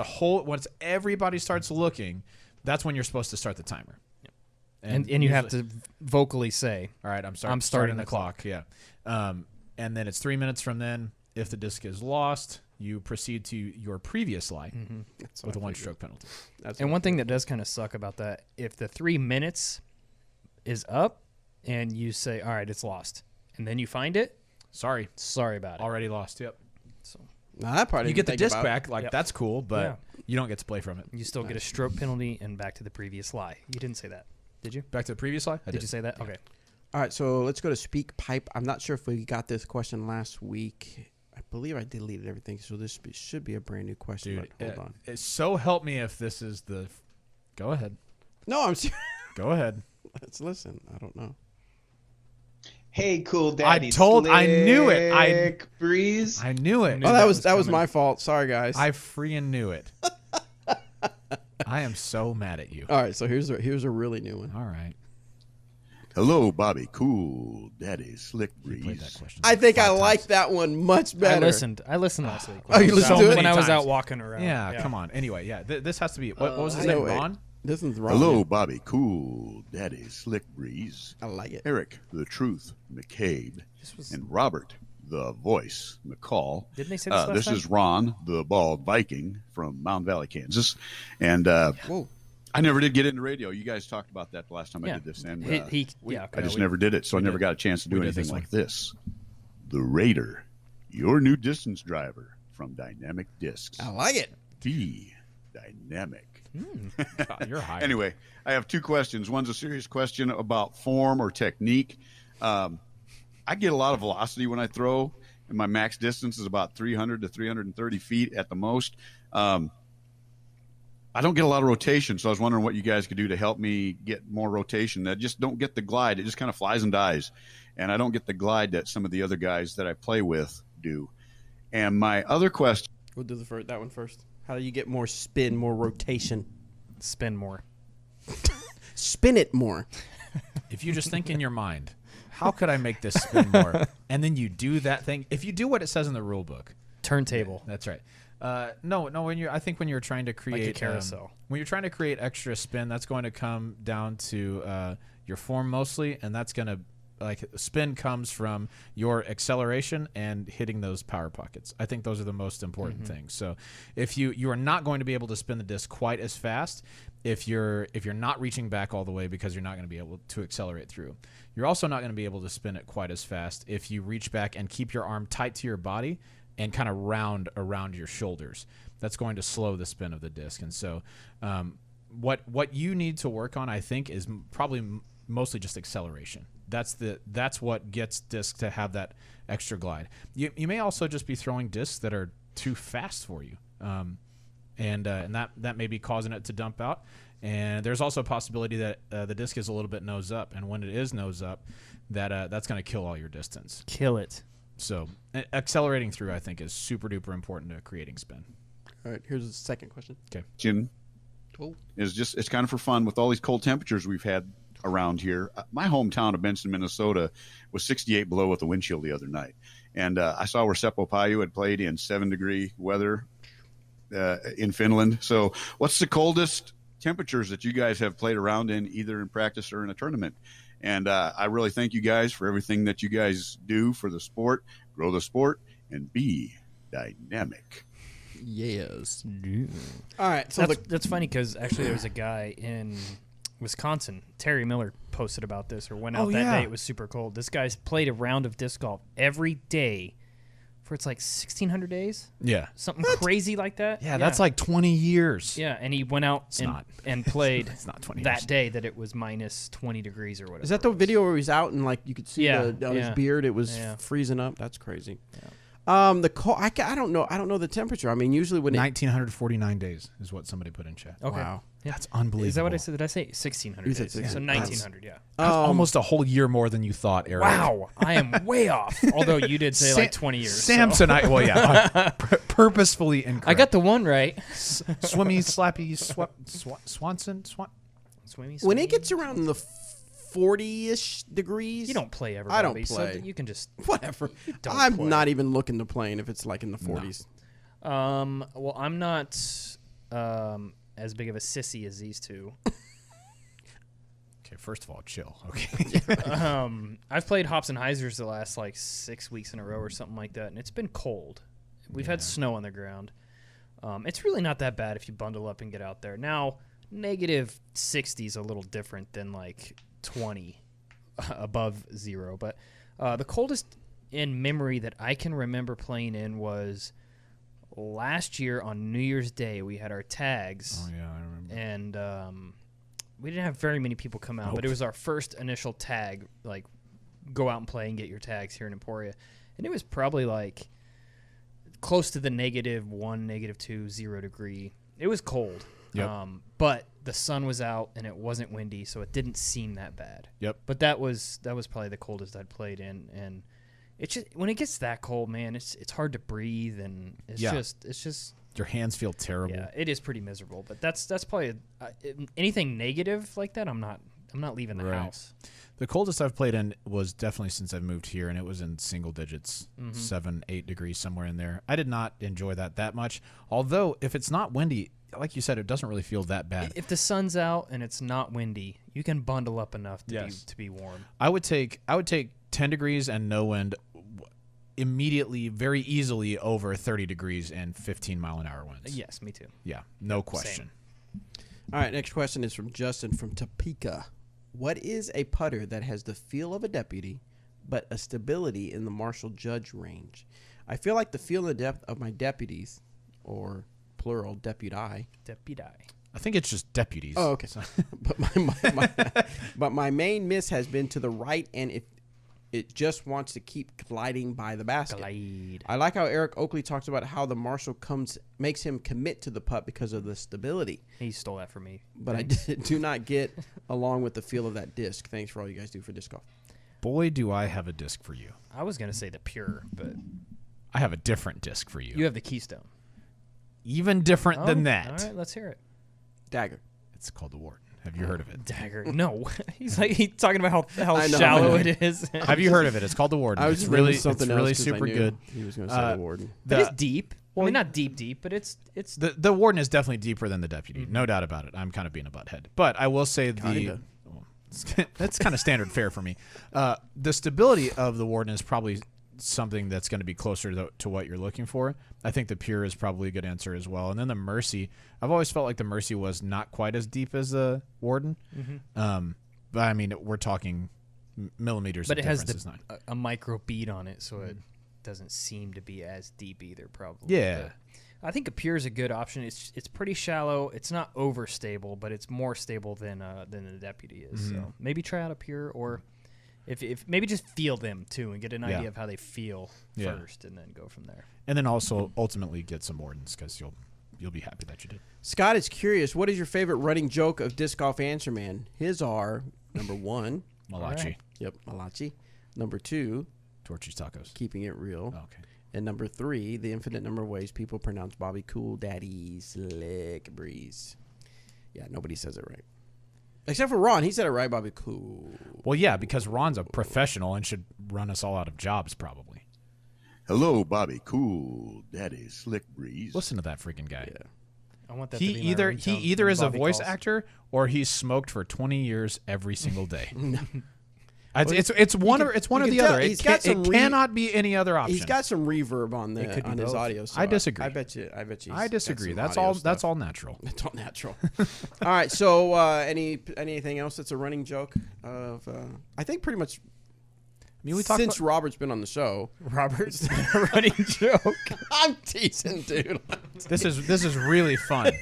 everybody starts looking, that's when you're supposed to start the timer. And you have to vocally say, All right, I'm starting starting the the clock. Yeah. And then it's 3 minutes from then. If the disc is lost, you proceed to your previous lie That's with a what I 1-stroke penalty. That's and what one thing that does kind of suck about that, if the 3 minutes is up and you say, all right, it's lost, and then you find it, Sorry, sorry about it. already lost. Yep. So Now, that part I You didn't get the think disc about. back, like Yep. that's cool, but Yeah. you don't get to play from it. you still get a stroke penalty and back to the previous lie. You didn't say that, did you? Back to the previous lie. I Did you say that? Okay. All right, so let's go to Speak Pipe. I'm not sure if we got this question last week. I believe I deleted everything, so this should be a brand new question. Dude, but hold on. So help me if this is the. Go ahead. No, I'm serious. Go ahead. Let's listen. I don't know. Hey, cool daddy. I knew it. Slick Breeze. I knew it. Oh, that was coming. my fault. Sorry, guys. I freaking knew it. I am so mad at you. All right, so here's a really new one. All right. Hello, Bobby. Cool Daddy. Slick You played that Breeze. question. I think I 5 like times. that one much better. I listened last week. Oh, you listened to it? When I was Times. out walking around. Yeah, come on. Anyway, yeah, this has to be. What was his no, name? wait. Ron? This one's wrong. Hello, Bobby. Cool Daddy. Slick Breeze. I like it. Eric, the Truth, McCabe, This was, and Robert, the Voice, McCall. didn't they say this last This time? is Ron, the Bald Viking from Mountain Valley, Kansas. And Whoa. I never did get into radio. You guys talked about that the last time I Yeah. did this. And yeah. I just never did it, so I we never did. got a chance to do We did anything this one. like this. The Raider, your new distance driver from Dynamic Discs. I like it. The Dynamic. God, you're high. Anyway, I have two questions. One's a serious question about form or technique. I get a lot of velocity when I throw, and my max distance is about 300 to 330 feet at the most. I don't get a lot of rotation, so I was wondering what you guys could do to help me get more rotation. I just don't get the glide. It just kind of flies and dies, and I don't get the glide that some of the other guys that I play with do. And my other question, We'll do that one first. How do you get more spin, more rotation? Spin more. Spin it more. If you just think in your mind, how could I make this spin more? And then you do that thing. If you do what it says in the rule book, Turntable. that's right. No. I think when you're trying to create carousel. when you're trying to create extra spin, that's going to come down to your form mostly, and that's going to spin comes from your acceleration and hitting those power pockets. I think those are the most important things. So if you are not going to be able to spin the disc quite as fast, if you're not reaching back all the way because you're not going to be able to accelerate through, you're also not going to be able to spin it quite as fast if you reach back and keep your arm tight to your body and kind of round around your shoulders. That's going to slow the spin of the disc. And so what you need to work on, I think, is probably mostly just acceleration. That's what gets discs to have that extra glide. You may also just be throwing discs that are too fast for you, and that may be causing it to dump out. And there's also a possibility that the disc is a little bit nose up, and when it is nose up, that's going to kill all your distance. Kill it. So accelerating through, I think, is super duper important to creating spin. All right, here's the second question. is it's kind of for fun with all these cold temperatures we've had around here. My hometown of Benson, Minnesota was 68 below with a wind chill the other night. And I saw where Seppo Paju had played in 7-degree weather in Finland. So what's the coldest temperatures that you guys have played around in, either in practice or in a tournament? And I really thank you guys for everything that you guys do for the sport, grow the sport, and be dynamic. Yes. All right, so That's funny because actually there was a guy in Wisconsin, Terry Miller, posted about this or went out that day. It was super cold. This guy's played a round of disc golf every day for it's like 1,600 days, Yeah. something crazy like that. Yeah, that's like 20 years. Yeah, and he went out and played It's not 20 that years. day that it was minus 20 degrees or whatever. is that the video where he's out and like you could see Yeah, on his yeah. beard it was Yeah. freezing up? That's crazy. The cold. I don't know. I don't know the temperature. I mean, usually when 1,949 days is what somebody put in chat. Okay. Wow. Yeah. That's unbelievable. Is that what I said? Did I say 1,600 You said days? So 16. 1,900, yeah. That's almost a whole year more than you thought, Eric. Wow, I am way off. Although you did say like 20 years. so- Samsonite. Well, yeah. purposefully incorrect. I got the one right. Swimmy, slappy, Swanson. Swimmy, when swimmy. it gets around the 40-ish degrees, You don't play everybody. I don't So play. you can just. whatever. don't I'm play. not even looking to playing if it's like in the 40s. Well, I'm not as big of a sissy as these two. Okay, first of all, chill. Okay. I've played Hops and Heisers the last like 6 weeks in a row or something like that, and it's been cold. We've had snow on the ground. It's really not that bad if you bundle up and get out there. Now, negative 60 is a little different than like 20 above zero, but the coldest in memory that I can remember playing in was last year on New Year's Day. We had our tags. Oh, yeah, I remember. And we didn't have very many people come out, but it was our first initial tag, like go out and play and get your tags here in Emporia. And it was probably like close to the -1, -2, 0 degree. It was cold. Yep. But the sun was out and it wasn't windy, so it didn't seem that bad. Yep. But that was probably the coldest I'd played in, and it's just when it gets that cold, man, it's hard to breathe, and it's just Your hands feel terrible. yeah, it is pretty miserable. But that's probably anything negative like that. I'm not leaving the Right. house. The coldest I've played in was definitely since I've moved here, and it was in single digits, Mm-hmm. 7, 8 degrees, somewhere in there. I did not enjoy that much. Although, if it's not windy, like you said, it doesn't really feel that bad. If the sun's out and it's not windy, you can bundle up enough to Yes. be warm. I would take 10 degrees and no wind immediately, very easily over 30 degrees and 15-mile-an-hour winds. Yes, me too. Yeah, no question. All right, next question is from Justin from Topeka. What is a putter that has the feel of a deputy, but a stability in the Marshall Judge range? I feel like the feel and the depth of my deputies, or plural, deputi. Deputy. I think it's just deputies. Oh, okay. So- but my main miss has been to the right, and it just wants to keep gliding by the basket. Glide. I like how Eric Oakley talks about how the Marshall makes him commit to the putt because of the stability. He stole that from me. But I do not get along with the feel of that disc. Thanks for all you guys do for disc golf. Boy, do I have a disc for you. I was gonna say the Pure, but I have a different disc for you. you have the Keystone. Even different than Oh, that. All right, let's hear it. Dagger. It's called the Warden. Have you heard of it? Dagger. No, he's talking about how I know, shallow I know. it is. Have you heard of it? It's called the Warden. I was It's just really, thinking something it's really else 'cause I super knew good. He was going to say the Warden. But it's deep. I well, mean, not deep, but it's The Warden is definitely deeper than the Deputy. No doubt about it. I'm kind of being a butthead. But I will say Kinda. that's kind of standard fare for me. The stability of the Warden is probably something that's going to be closer to what you're looking for. I think the Pure is probably a good answer as well. And then the Mercy, I've always felt like the Mercy was not quite as deep as the Warden. But I mean, we're talking millimeters but of it has difference. It's not. a micro bead on it, so it doesn't seem to be as deep either. Probably. Yeah. But I think a Pure is a good option. It's pretty shallow. It's not overstable, but it's more stable than the Deputy is. So maybe try out a Pure, or if maybe just feel them too and get an idea of how they feel first, and then go from there. And then also ultimately get some Wardens because you'll be happy that you did. Scott is curious. What is your favorite running joke of Disc Golf Answer Man? His are, number 1. Malachi, right. Yep, Malachi. Number 2, Torchy's Tacos. keeping it real. Oh, okay. And number 3, the infinite number of ways people pronounce Bobby Cool Daddy Slick Breeze. Yeah, nobody says it right. Except for Ron. He said it right, Bobby Cool. Well, yeah, because Ron's a professional and should run us all out of jobs probably. Hello, Bobby. Cool, Daddy, Slick Breeze. Listen to that freaking guy. Yeah. I want that. He to be my either ringtone when is a Bobby voice calls. actor or he's smoked for 20 years every single day. It's one or you the can other. tell he's got It some cannot be any other option. He's got some reverb on It could be on his both. audio. So I disagree. I bet you. He's I got disagree. some That's audio all. stuff. That's all natural. It's all natural. All right. So, anything else that's a running joke of? I think pretty much. I mean, we talked Since about, Robert's been on the show, Robert's running joke. I'm teasing, dude. this is really fun.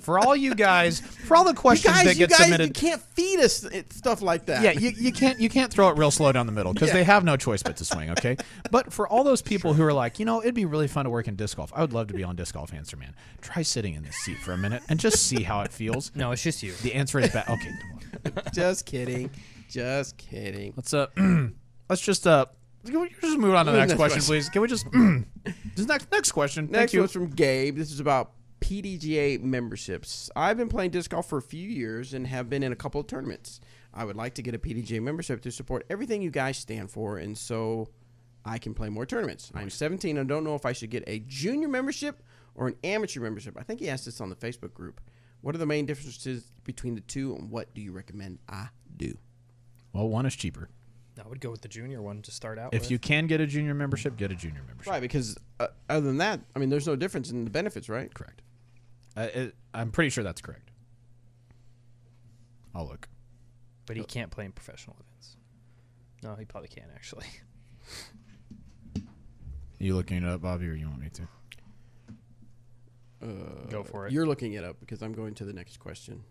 For all you guys, for all the questions that you get submitted, you can't feed us stuff like that. yeah, you can't throw it real slow down the middle because they have no choice but to swing. Okay, but for all those people who are like, it'd be really fun to work in disc golf. I would love to be on Disc Golf Answer Man. Try sitting in this seat for a minute and just see how it feels. No, it's just you. The answer is bad. Okay, Just kidding. Just kidding. let's just move on to the next question, please. Can we just next question? Thank Next you. one's from Gabe. This is about PDGA memberships. I've been playing disc golf for a few years and have been in a couple of tournaments. I would like to get a PDGA membership to support everything you guys stand for, and so I can play more tournaments. I'm 17 and don't know if I should get a junior membership or an amateur membership. I think he asked this on the Facebook group. What are the main differences between the two, and what do you recommend I do? Well, one is cheaper. I would go with the junior one to start out If with. you can get a junior membership, get a junior membership. Right, because other than that, I mean, there's no difference in the benefits, right? Correct. I'm pretty sure that's correct. I'll look. But he can't play in professional events. No, he probably can, actually. You looking it up, Bobby, or you want me to? Go for it. You're looking it up because I'm going to the next question.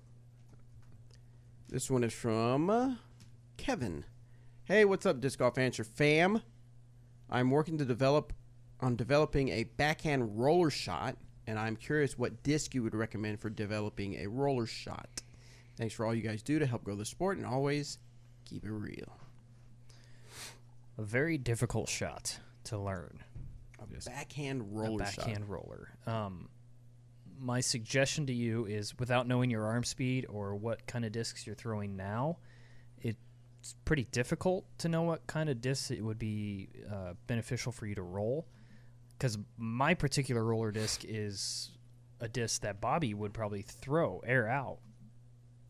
This one is from Kevin. Hey, what's up, Disc Golf Answer fam? I'm working to develop on developing a backhand roller shot, and I'm curious what disc you would recommend for developing a roller shot. Thanks for all you guys do to help grow the sport, and always keep it real. A very difficult shot to learn. A backhand roller shot. Backhand roller. My suggestion to you is, without knowing your arm speed or what kind of discs you're throwing now, it's pretty difficult to know what kind of discs it would be beneficial for you to roll. Because my particular roller disc is a disc that Bobby would probably throw air out,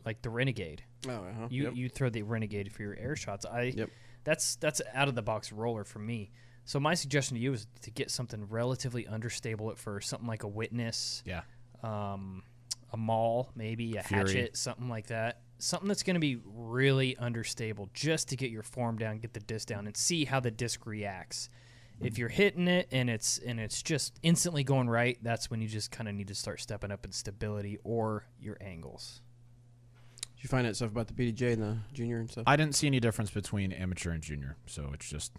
like the Renegade. Oh, uh-huh. You throw the Renegade for your air shots. Yep. That's out of the box roller for me. So my suggestion to you is to get something relatively understable at first, something like a Witness, a Maul, maybe a Fury. Hatchet, something like that. Something that's going to be really understable, just to get your form down, get the disc down, and see how the disc reacts. If you're hitting it and it's just instantly going right, that's when you just kind of need to start stepping up in stability or your angles. Did you find out stuff about the BDJ and the junior and stuff? I didn't see any difference between amateur and junior, so it's just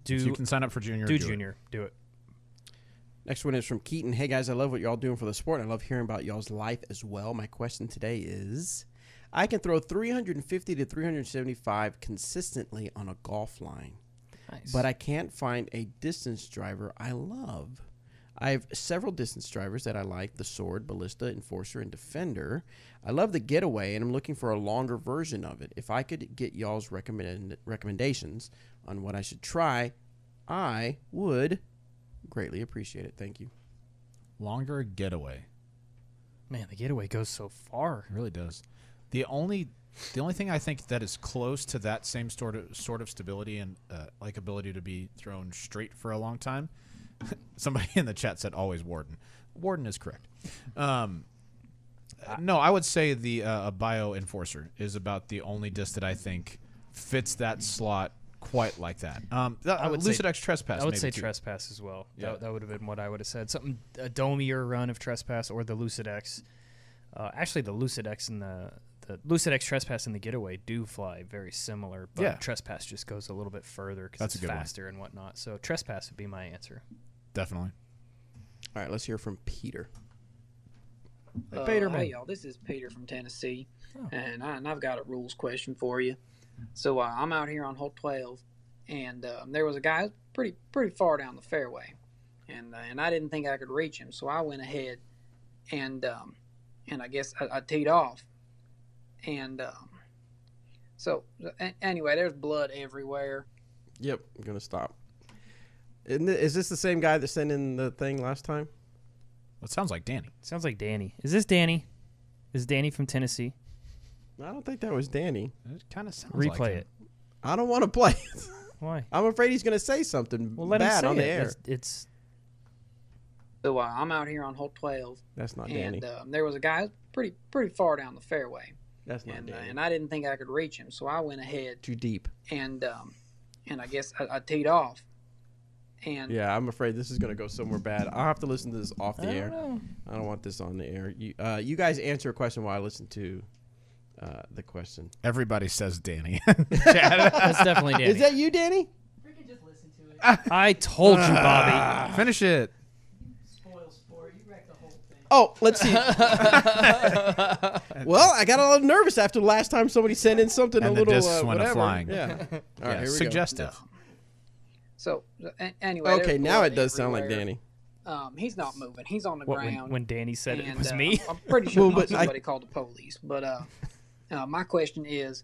if you can sign up for junior. Do junior. Do it. Next one is from Keaton. Hey, guys, I love what y'all doing for the sport. I love hearing about y'all's life as well. My question today is, I can throw 350 to 375 consistently on a golf line. Nice. But I can't find a distance driver I love. I have several distance drivers that I like: the Sword, Ballista, Enforcer, and Defender. I love the Getaway, and I'm looking for a longer version of it. If I could get y'all's recommendations on what I should try, I would greatly appreciate it. Thank you. Longer Getaway. Man, the Getaway goes so far. It really does. The only thing I think that is close to that same sort of stability and like ability to be thrown straight for a long time. Somebody in the chat said always Warden. Warden is correct. No, I would say the Bio Enforcer is about the only disc that I think fits that slot quite like that. I would Lucid say, X Trespass. I would maybe say too. Trespass as well. Yeah. That would have been what I would have said. Something a domier run of Trespass or the Lucid X. Actually, the Lucid X and the Lucid X Trespass and the Getaway do fly very similar, but Yeah. Trespass just goes a little bit further because That's it's a good one. faster and whatnot. So Trespass would be my answer. Definitely. All right, let's hear from Peter. Peterman. Hey y'all, this is Peter from Tennessee, and I've got a rules question for you. So I'm out here on hole 12, and there was a guy pretty far down the fairway, and I didn't think I could reach him, so I went ahead and I guess I teed off, and anyway, there's blood everywhere. Yep, I'm going to stop. Is this the same guy that sent in the thing last time? It sounds like Danny. Sounds like Danny. Is this Danny? Is Danny from Tennessee? I don't think that was Danny. It kind of sounds Replay like it. I don't want to play it. Why? I'm afraid he's going to say something Well, let him bad say on the it. air. It's So I'm out here on hole 12, That's not Danny. and there was a guy pretty far down the fairway, That's not Danny. and I didn't think I could reach him, so I went ahead Too deep. and I guess I teed off, and Yeah, I'm afraid this is going to go somewhere bad. I'll have to listen to this off the I air. don't know. I don't want this on the air. You guys answer a question while I listen to the question. Everybody says Danny. That's definitely Danny. Is that you, Danny? Freaking just listen to it. I told you, Bobby. Finish it. Spoil sport. You wrecked the whole thing. Oh, let's see. Well, I got a little nervous after the last time somebody sent in something And a the little discs went whatever. flying. Yeah. All right, Yeah, here we suggestive. so anyway. go. Okay, there's now blood it does sound like everywhere. Danny. He's not moving. He's on the What, ground. when Danny said it and, was me? I'm pretty sure Well, but somebody called the police. But my question is,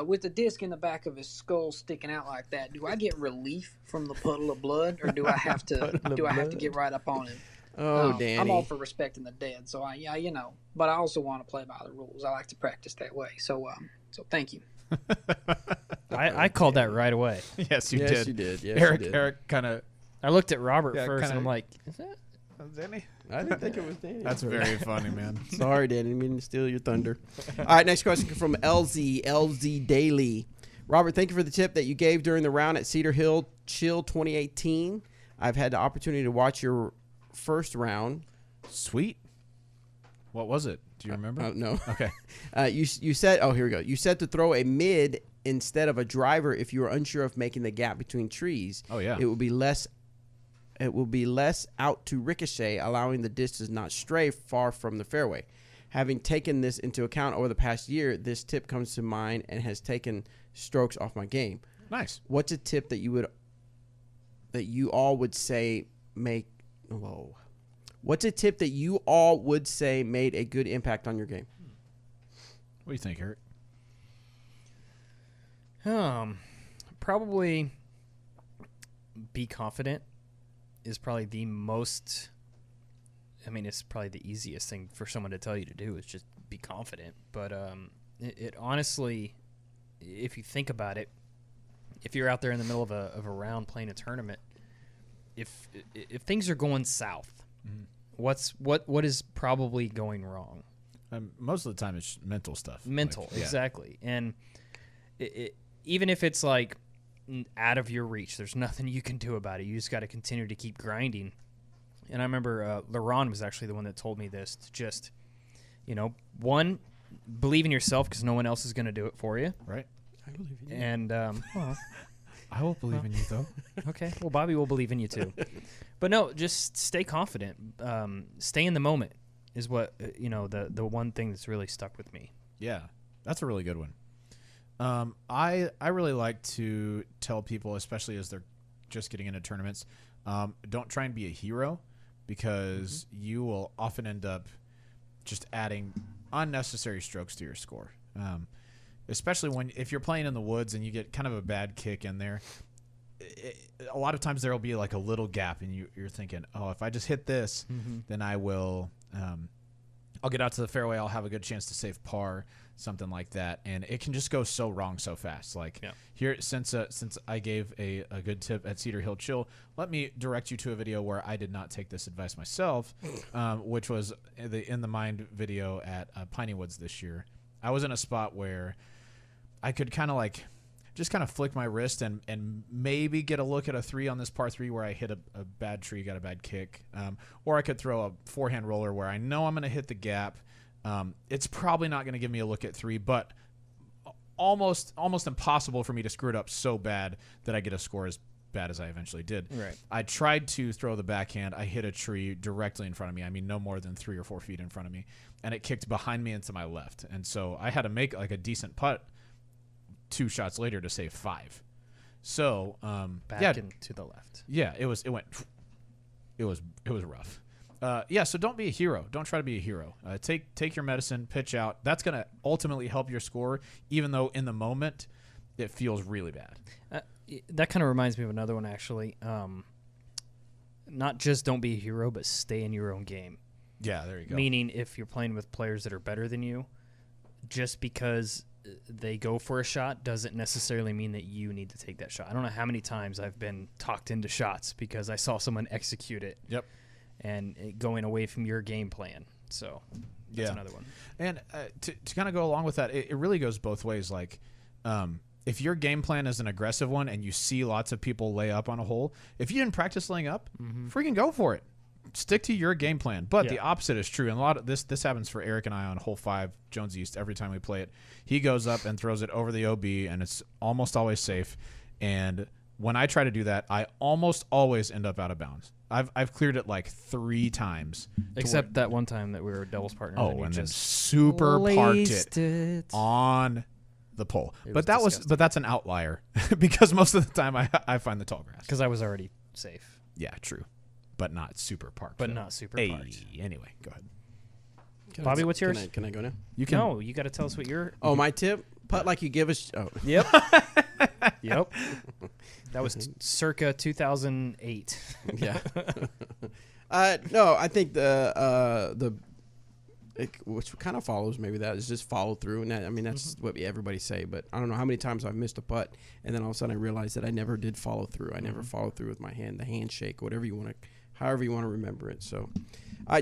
with the disc in the back of his skull sticking out like that, do I get relief from the puddle of blood, or do I have to get right up on him? Oh, Danny. I'm all for respecting the dead, so but I also want to play by the rules. I like to practice that way. So thank you. I called that right away. Yes, you yes, did. you did. Yes, Eric you did. Eric kind of I looked at Robert Yeah, first, kinda- and I'm like, is that? Danny. I didn't think it was Danny. That's very funny, man. Sorry, Danny. Didn't mean to steal your thunder. All right, next question from LZ Daily. Robert, thank you for the tip that you gave during the round at Cedar Hill Chill 2018. I've had the opportunity to watch your first round. Sweet. What was it? Do you remember? No. Okay. You said, oh, here we go. You said to throw a mid instead of a driver if you were unsure of making the gap between trees. Oh, yeah. It would be less it will be less out to ricochet, allowing the disc to not stray far from the fairway. Having taken this into account over the past year, this tip comes to mind and has taken strokes off my game. Nice. What's a tip that you all would say make? Whoa. What's a tip that you all would say made a good impact on your game? What do you think, Eric? Probably be confident is probably the most. I mean, it's probably the easiest thing for someone to tell you to do is just be confident. But it honestly, if you think about it, if you're out there in the middle of a round playing a tournament, if things are going south, what is probably going wrong? Most of the time, it's mental stuff. Mental, yeah. exactly. And even if it's like out of your reach, there's nothing you can do about it. You just got to continue to keep grinding. And I remember LeRon was actually the one that told me this. To just, one, believe in yourself because no one else is going to do it for you. Right. I believe in you. And I will believe in you, though. Okay. Well, Bobby will believe in you too. But no, just stay confident. Stay in the moment is what the one thing that's really stuck with me. Yeah, that's a really good one. I really like to tell people, especially as they're just getting into tournaments, don't try and be a hero because you will often end up just adding unnecessary strokes to your score. Especially if you're playing in the woods and you get kind of a bad kick in there. A lot of times there will be like a little gap and you're thinking, oh, if I just hit this, then I will I'll get out to the fairway, I'll have a good chance to save par, something like that. And it can just go so wrong so fast. Like here, since I gave a good tip at Cedar Hill Chill, let me direct you to a video where I did not take this advice myself, which was the In the Mind video at Piney Woods this year. I was in a spot where I could kind of flick my wrist and maybe get a look at a 3 on this par 3 where I hit a bad tree, got a bad kick. Or I could throw a forehand roller where I know I'm going to hit the gap. It's probably not going to give me a look at 3, but almost impossible for me to screw it up so bad that I get a score as bad as I eventually did. Right. I tried to throw the backhand. I hit a tree directly in front of me. I mean, no more than 3 or 4 feet in front of me. And it kicked behind me and to my left. And so I had to make like a decent putt 2 shots later to save 5. So Back and to the left. Yeah, it was rough. So don't be a hero. Don't try to be a hero. Take your medicine, pitch out. That's going to ultimately help your score, even though in the moment it feels really bad. That kind of reminds me of another one, actually. Not just don't be a hero, but stay in your own game. Yeah, there you go. Meaning if you're playing with players that are better than you, just because they go for a shot doesn't necessarily mean that you need to take that shot. I don't know how many times I've been talked into shots because I saw someone execute it. Yep. And going away from your game plan. So that's another one. And to kind of go along with that, it really goes both ways. Like if your game plan is an aggressive one and you see lots of people lay up on a hole, if you didn't practice laying up, freaking go for it. Stick to your game plan. But the opposite is true. And a lot of this happens for Eric and I on hole 5, Jones East, every time we play it. He goes up and throws it over the OB, and it's almost always safe. And when I try to do that, I almost always end up out of bounds. I've cleared it like 3 times. Except that one time that we were doubles partners. Oh, and then super parked it on the pole. But that's an outlier because most of the time I find the tall grass. Because I was already safe. Yeah, true. But not super parked. Not super parked. Anyway, go ahead. Bobby, what's yours? Can I go now? You can. No, you got to tell us what your. Oh, my tip? Putt like you give us. Oh. Yep. Yep. That was circa 2008. Yeah. No, I think which kind of follows maybe that is just follow through, and that's what everybody say. But I don't know how many times I've missed a putt, and then all of a sudden I realized that I never did follow through. I never followed through with my hand, the handshake, whatever you want to, however you want to remember it. So,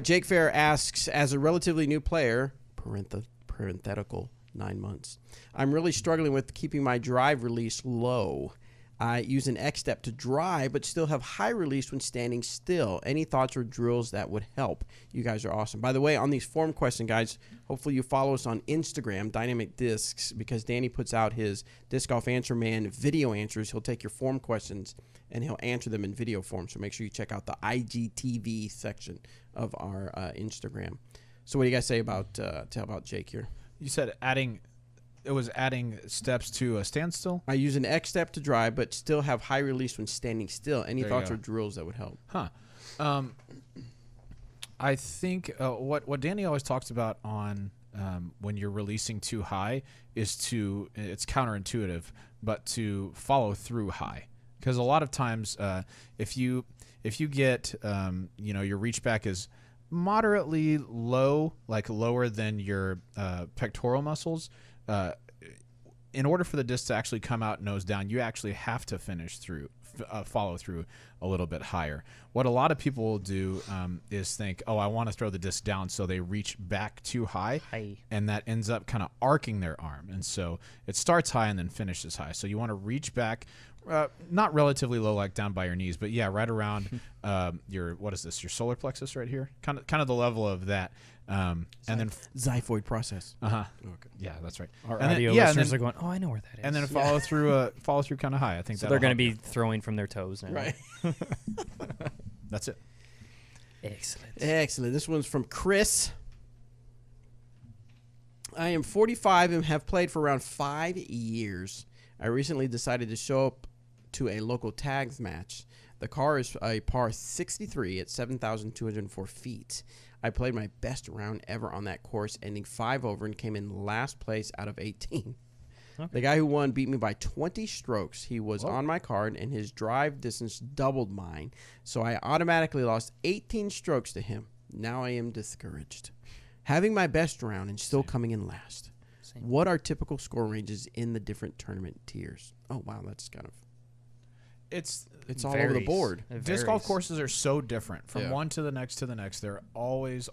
Jake Fair asks, as a relatively new player, parenthetical 9 months, I'm really struggling with keeping my drive release low. I use an X step to dry, but still have high release when standing still. Any thoughts or drills that would help? You guys are awesome. By the way, on these form question, guys, hopefully you follow us on Instagram, Dynamic Discs, because Danny puts out his Disc Golf Answer Man video answers. He'll take your form questions and he'll answer them in video form. So make sure you check out the IGTV section of our Instagram. So what do you guys say about Jake here? You said adding steps to a standstill? I use an X step to dry, but still have high release when standing still. Any There you thoughts go. or drills that would help? Huh. I think what Danny always talks about on when you're releasing too high is it's counterintuitive, but to follow through high. Because a lot of times if you get your reach back is moderately low, like lower than your pectoral muscles, in order for the disc to actually come out nose down, you actually have to follow through a little bit higher. What a lot of people will do is think, I want to throw the disc down, so they reach back too high, and that ends up kind of arcing their arm. And so it starts high and then finishes high. So you want to reach back, not relatively low, like down by your knees, but yeah, right around your solar plexus right here, kind of the level of that. And then Xiphoid process. Okay. Yeah, that's right. Our And then- audio yeah, and listeners then- are going, oh, I know where that is. And then follow through kind of high. I think so that'll they're going to help be throwing from their toes now. Right. you. That's it. Excellent. This one's from Chris. I am 45 and have played for around 5 years. I recently decided to show up to a local tags match. The car is a par 63 at 7,204 feet. I played my best round ever on that course, ending 5 over and came in last place out of 18. Okay. The guy who won beat me by 20 strokes. He was on my card, and his drive distance doubled mine, so I automatically lost 18 strokes to him. Now I am discouraged. Having my best round and still coming in last. What are typical score ranges in the different tournament tiers? Oh, wow, that's kind of... It's all over the board. Disc golf courses are so different from Yeah. one to the next to the next. They're always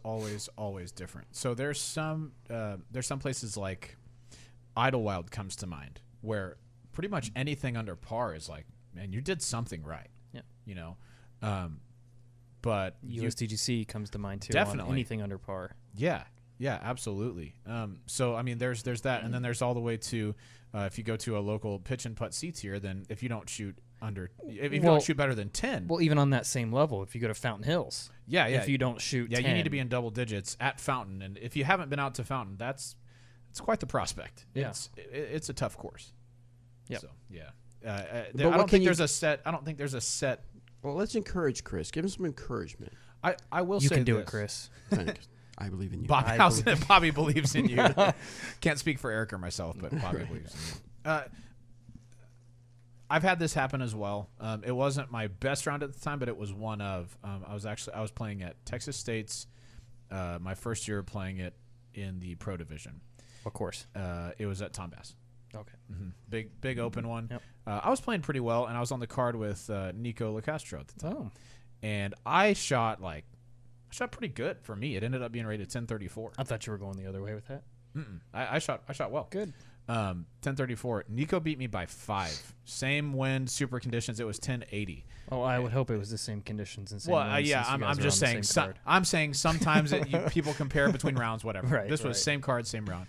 different. So there's some places like Idlewild comes to mind, where pretty much anything under par is like, man, you did something right. Yeah. But USDGC comes to mind too. Definitely. On anything under par. Yeah, absolutely. So I mean, there's that, and then there's all the way to if you go to a local pitch and putt C tier, then if you don't shoot if you don't shoot better than 10, Well, even on that same level, if you go to Fountain Hills. yeah. If you don't shoot 10. you need to be in double digits at Fountain, and if you haven't been out to Fountain, it's quite the prospect. Yeah. It's a tough course. Yep. So yeah. But I what don't can think you- there's a set. I don't think there's a set. Well, let's encourage Chris. Give him some encouragement. I will You say can do this. it, Chris. Thanks. I believe in you. Bobby believes in you. Can't speak for Eric or myself, but Bobby believes in you. I've had this happen as well. It wasn't my best round at the time, but it was one of. I was playing at Texas State's, my first year playing it in the pro division. Of course. It was at Tom Bass. Okay. Big open one. Yep. I was playing pretty well, and I was on the card with Nico Lacastro at the time. Oh. And I shot pretty good for me. It ended up being rated 1034. I thought you were going the other way with that. I shot well. Good. 1034. Nico beat me by 5. Same wind, super conditions. It was 1080. Oh, I would hope it was the same conditions and same Well, winds yeah, since you I'm guys are just on the saying. same card. I'm saying sometimes people compare between rounds, whatever. Right, This was right. same card, same round.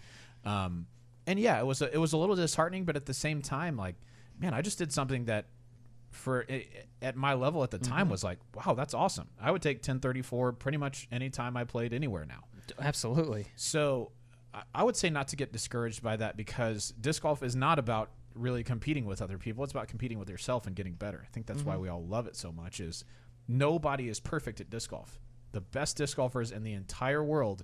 And yeah, it was a little disheartening, but at the same time, like, man, I just did something that at my level at the time was like, wow, that's awesome. I would take 1034 pretty much any time I played anywhere now. Absolutely. So I would say not to get discouraged by that, because disc golf is not about really competing with other people. It's about competing with yourself and getting better. I think that's why we all love it so much. Is nobody is perfect at disc golf. The best disc golfers in the entire world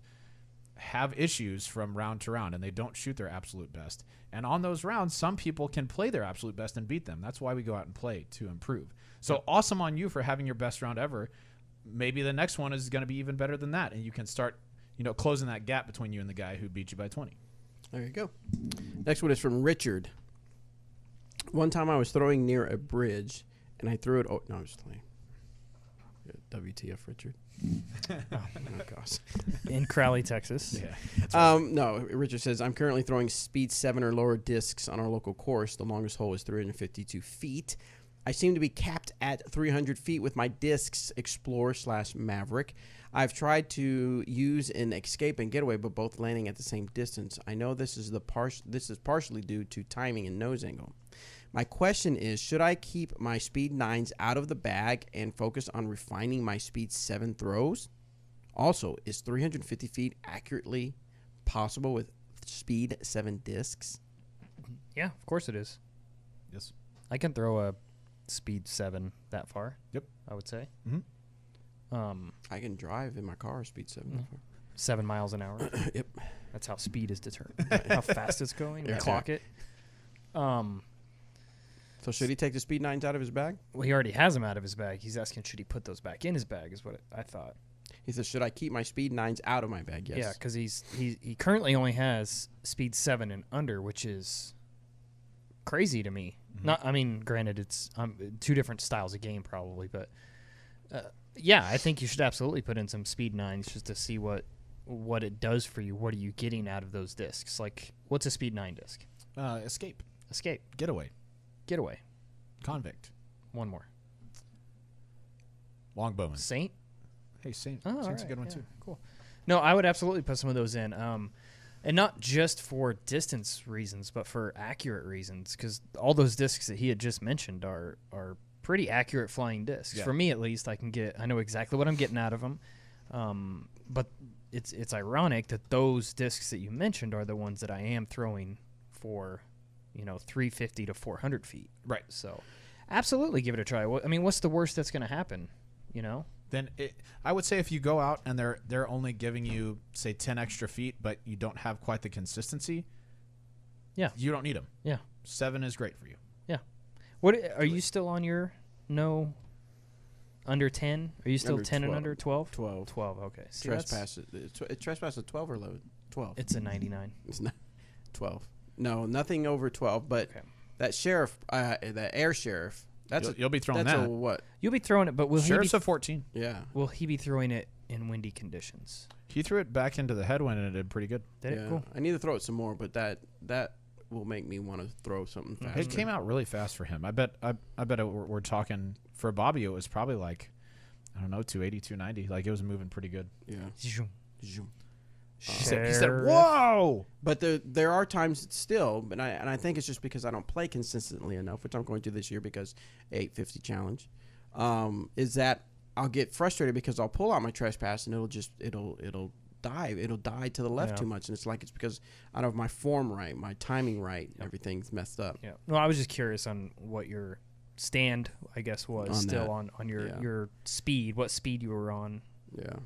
have issues from round to round, and they don't shoot their absolute best. And on those rounds, some people can play their absolute best and beat them. That's why we go out and play, to improve. So awesome on you for having your best round ever. Maybe the next one is going to be even better than that, and you can start closing that gap between you and the guy who beat you by 20. There you go. Next one is from Richard. One time I was throwing near a bridge, and I threw it. Oh, no, I was playing. WTF, Richard. Oh gosh. In Crowley, Texas. Yeah. No, Richard says, I'm currently throwing speed 7 or lower discs on our local course. The longest hole is 352 feet. I seem to be capped at 300 feet with my discs Explorer/Maverick. I've tried to use an escape and getaway, but both landing at the same distance. I know this is partially due to timing and nose angle. My question is, should I keep my speed 9s out of the bag and focus on refining my speed 7 throws? Also, is 350 feet accurately possible with speed 7 discs? Yeah, of course it is. Yes. I can throw a speed 7 that far. Yep. I would say. I can drive in my car speed 7. 7 miles an hour. Yep. That's how speed is determined. How fast it's going. You Yeah. clock it. So should he take the speed 9s out of his bag? Well, he already has them out of his bag. He's asking, should he put those back in his bag? Is what I thought. He says, should I keep my speed 9s out of my bag? Yes. Yeah, because he currently only has speed 7 and under, which is crazy to me. Not, I mean, granted, it's two different styles of game probably, but yeah, I think you should absolutely put in some speed 9s just to see what it does for you. What are you getting out of those discs? Like, what's a speed 9 disc? Escape. Escape. Getaway. Getaway. Convict. One more. Longbowman. Saint. Hey, Saint. Oh, Saint's a alright, good one, yeah, too. Cool. No, I would absolutely put some of those in. And not just for distance reasons, but for accurate reasons, because all those discs that he had just mentioned are pretty accurate flying discs. Yeah. For me, at least, I know exactly what I'm getting out of them. But it's ironic that those discs that you mentioned are the ones that I am throwing for, 350 to 400 feet. Right. So, absolutely give it a try. I mean, what's the worst that's going to happen? Then I would say if you go out and they're only giving you, say, 10 extra feet, but you don't have quite the consistency, Yeah. you don't need them. Yeah. 7 is great for you. Yeah. What are you still on your no under 10? Are you still Under 10 and 12. under 12? 12. 12. Okay. See, that's- Trespass is 12 or 11? 12. It's a 99. It's not 12. No, nothing over 12. But Okay. that sheriff, that air sheriff, You'll be throwing that's that. a what? You'll be throwing it, but Sheriff's a 14. Yeah. will he be throwing it in windy conditions? He threw it back into the headwind and it did pretty good. Did yeah. it? Cool. I need to throw it some more, but that will make me want to throw something faster. It came out really fast for him. I bet we're talking for Bobby. It was probably like, I don't know, 280, 290. Like it was moving pretty good. Yeah. Zoom. Zoom. He said, Sheriff. "Whoa!" But there are times still, and I think it's just because I don't play consistently enough, which I'm going to this year because 850 challenge, is that I'll get frustrated because I'll pull out my trespass and it'll die to the left Yeah. too much, and it's like it's because I don't have my form right, my timing right, everything's messed up. Yeah. No, I was just curious on what your stand, I guess, was On still that. on your Yeah. your speed. What speed you were on? Yeah.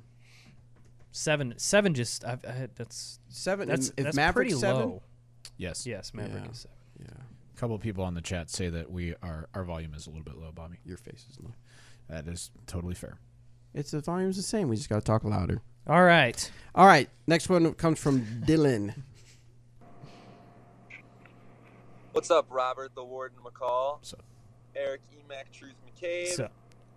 7 just I had that's 7. that's if that's Maverick's pretty 7, low. Yes. Yes, Maverick Yeah. is 7. yeah, A couple of people on the chat say that our volume is a little bit low, Bobby. your face is low. That is totally fair. It's the volume's the same. We just got to talk louder. All right. All right, next one comes from Dylan. What's up, Robert the Warden McCall? So Eric Emac Truth McCabe, So,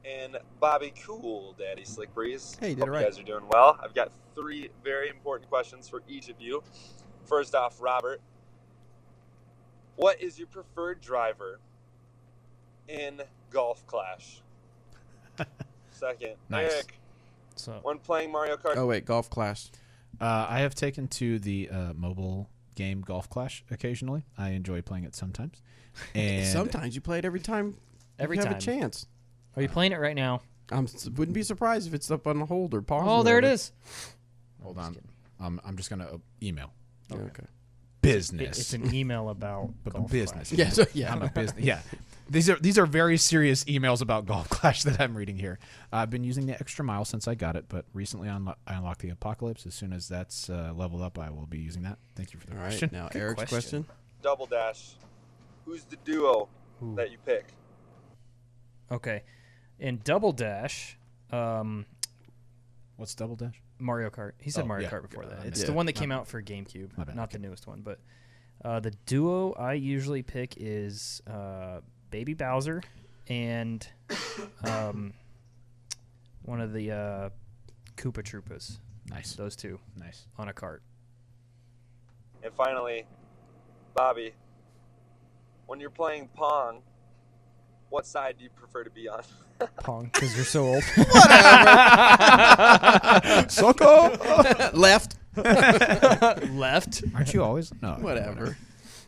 and Bobby Cool, Daddy Slick Breeze. Hey, you did Hope it right. you guys are doing well. I've got 3 very important questions for each of you. First off, Robert, what is your preferred driver in Golf Clash? Second, Nice. Eric, so when playing Mario Kart, Oh wait, golf class. I have taken to the mobile game Golf Clash occasionally. I enjoy playing it sometimes. And Sometimes you play it every time. Every you time. have a chance. are you playing it right now? Wouldn't be surprised if it's up on hold or pause. Oh, or there it whatever. is. hold I'm on. just I'm just gonna email Yeah, okay. business. It's an email about But golf business. class. Yeah, so, yeah. I'm a business. Yeah, these are very serious emails about Golf Clash that I'm reading here. I've been using the extra mile since I got it, but recently I unlocked the Apocalypse. As soon as that's leveled up, I will be using that. Thank you for the All right. question. Now Good Eric's question. question. Double Dash, who's the duo Ooh. that you pick? Okay. In Double Dash, What's Double Dash? Mario Kart. He said Oh, Mario yeah. Kart before that. Yeah. It's the one that came out for GameCube, My bad, not the okay. newest one. But the duo I usually pick is Baby Bowser and One of the Koopa Troopas. Nice. Those two Nice. on a cart. And finally, Bobby, when you're playing Pong, what side do you prefer to be on? Pong, because you're so old. Soko left. Left. Aren't you always? No. Whatever.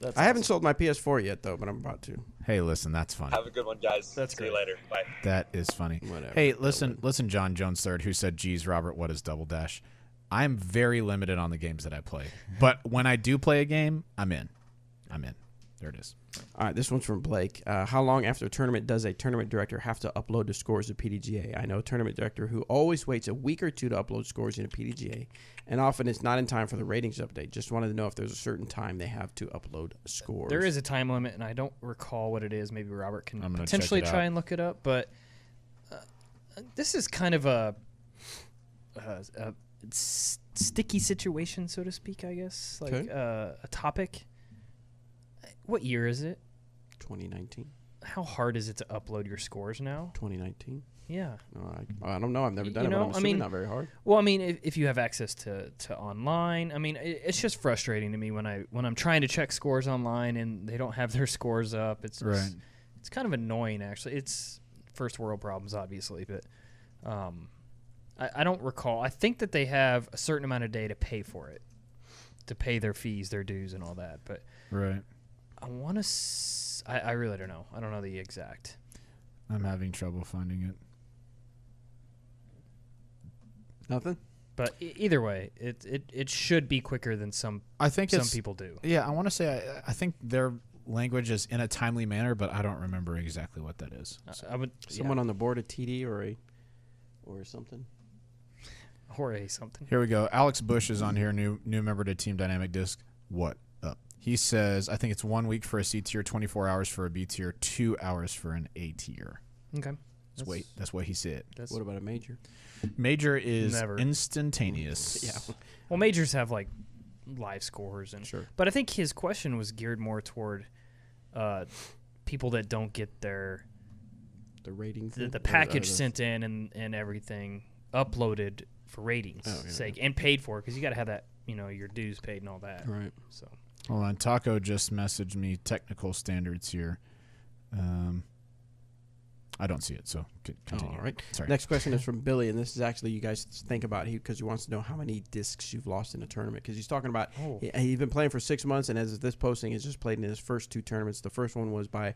That's I haven't sold my PS4 yet though, but I'm about to. Hey, listen, that's funny. Have a good one, guys. That's See you great. later. Bye. That is funny. Whatever. Hey, listen, John Jones III, who said, "Geez, Robert, what is Double Dash?" I'm very limited on the games that I play, but when I do play a game, I'm in. There it is. All right, this one's from Blake. How long after a tournament does a tournament director have to upload the scores to PDGA? I know a tournament director who always waits a week or two to upload scores into PDGA, and often it's not in time for the ratings update. Just wanted to know if there's a certain time they have to upload scores. There is a time limit, and I don't recall what it is. Maybe Robert can I'm gonna potentially check it try out. and look it up. But this is kind of a sticky situation, so to speak, I guess. Like Okay. a topic. What year is it? 2019. How hard is it to upload your scores now? 2019. Yeah. No, I don't know. I've never done You it, but know, I'm I assuming mean- not very hard. Well, I mean, if you have access to online, I mean, it's just frustrating to me when I'm trying to check scores online and they don't have their scores up. It's Right. It's kind of annoying, actually. It's first world problems, obviously, but I don't recall. I think that they have a certain amount of day to pay for it, to pay their fees, their dues, and all that. But Right. I want to. I really don't know. I don't know the exact. I'm having trouble finding it. Nothing? But either way, it should be quicker than some I think some it's, people do. Yeah, I want to say I think their language is in a timely manner, but I don't remember exactly what that is. I would Someone on the board, a TD or something? or a something. Here we go. Alex Bush is on here, new member to Team Dynamic Disc. What up? He says, I think it's 1 week for a C tier, 24 hours for a B tier, 2 hours for an A tier. Okay. That's what he said. That's What about a major? Major is Never. instantaneous. Yeah. well, majors have like live scores and Sure. But I think his question was geared more toward people that don't get their The rating the, thing? the Or, package the- sent in and everything uploaded for ratings Oh, yeah. sake and paid for because you got to have that your dues paid and all that. Right. So Hold on. Taco just messaged me technical standards here. I don't see it, so continue. All right. Sorry. Next question is from Billy, and this is actually you guys think about because he wants to know how many discs you've lost in a tournament because he's talking about he's been playing for 6 months, and as of this posting, he's just played in his first 2 tournaments. The first one was by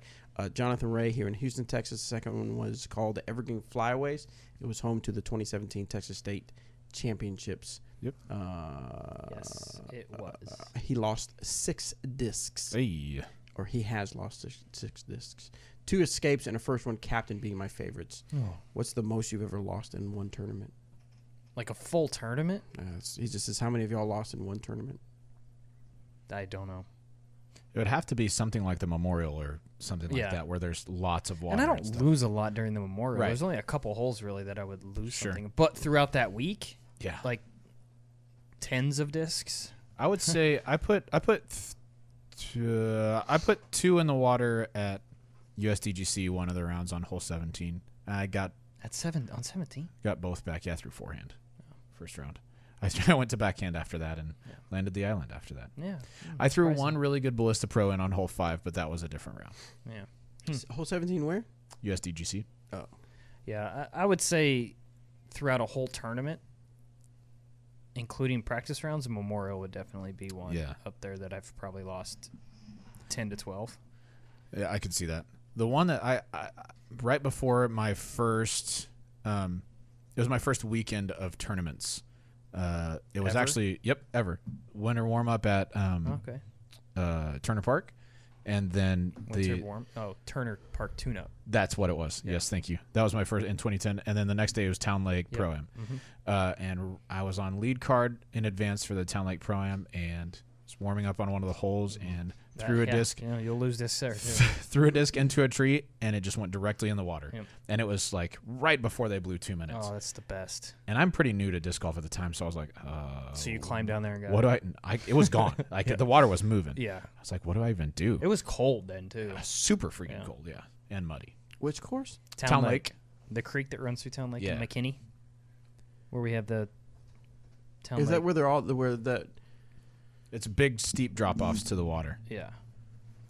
Jonathan Ray here in Houston, Texas. The second one was called the Evergreen Flyaways. It was home to the 2017 Texas State Championships. Yep. yes, it was. He lost 6 discs, Hey. or he has lost 6 discs. 2 escapes, and the first one, captain, being my favorites. What's the most you've ever lost in one tournament? Like a full tournament? He just says, how many of y'all lost in one tournament? I don't know. It would have to be something like the Memorial or something like Yeah. that, where there's lots of water. And I don't stuff. lose a lot during the Memorial. Right. There's only a couple holes really that I would lose Sure. something. But throughout that week, Yeah. like tens of discs. I would say I put 2 in the water at USDGC one of the rounds on hole 17. I got At 17. both back through forehand. First round. I went to backhand after that and landed the island after that. Yeah. I threw Surprising. one really good ballista pro in on hole 5, but that was a different round. Yeah. Hole 17 where? USDGC. Yeah, I would say throughout a whole tournament, including practice rounds, a Memorial would definitely be one up there that I've probably lost 10 to 12. Yeah, I could see that. The one that I right before my first, it was my first weekend of tournaments. It was Ever? actually ever winter warm up at Okay. Turner Park, and then Turner Park tune-up. That's what it was. Yeah. Yes, thank you. That was my first in 2010, and then the next day it was Town Lake Pro Am, Mm-hmm. and I was on lead card in advance for the Town Lake Pro Am, and was warming up on one of the holes and threw a disc. Yeah, you'll lose this there too. Threw a disc into a tree, and it just went directly in the water. Yep. And it was like right before they blew 2 minutes. Oh, that's the best. And I'm pretty new to disc golf at the time, so I was like, So you climbed down there and got what it. do I it was gone. Like the water was moving. Yeah. I was like, what do I even do? It was cold then too. Super freaking cold, and muddy. Which course? Town Lake. The creek that runs through Town Lake in Yeah. McKinney. where we have the town. Is that where they're all where the? It's big, steep drop-offs to the water. Yeah.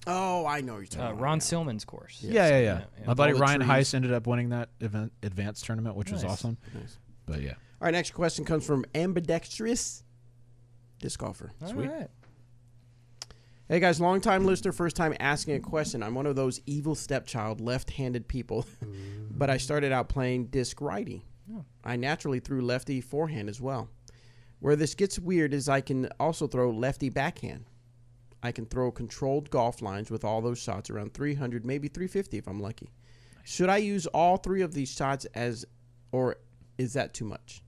Oh, I know what you're talking about. Ron now. Silman's course. Yeah. My buddy All the Ryan trees. Heiss ended up winning that advanced tournament, which was Nice. awesome. Nice. But yeah. All right, next question comes from ambidextrous disc golfer. All Sweet. right. Hey guys, long time listener, first time asking a question. I'm one of those evil stepchild left-handed people, but I started out playing disc righty. Oh. I naturally threw lefty forehand as well. Where this gets weird is I can also throw lefty backhand. I can throw controlled golf lines with all those shots around 300, maybe 350 if I'm lucky. Should I use all three of these shots or is that too much?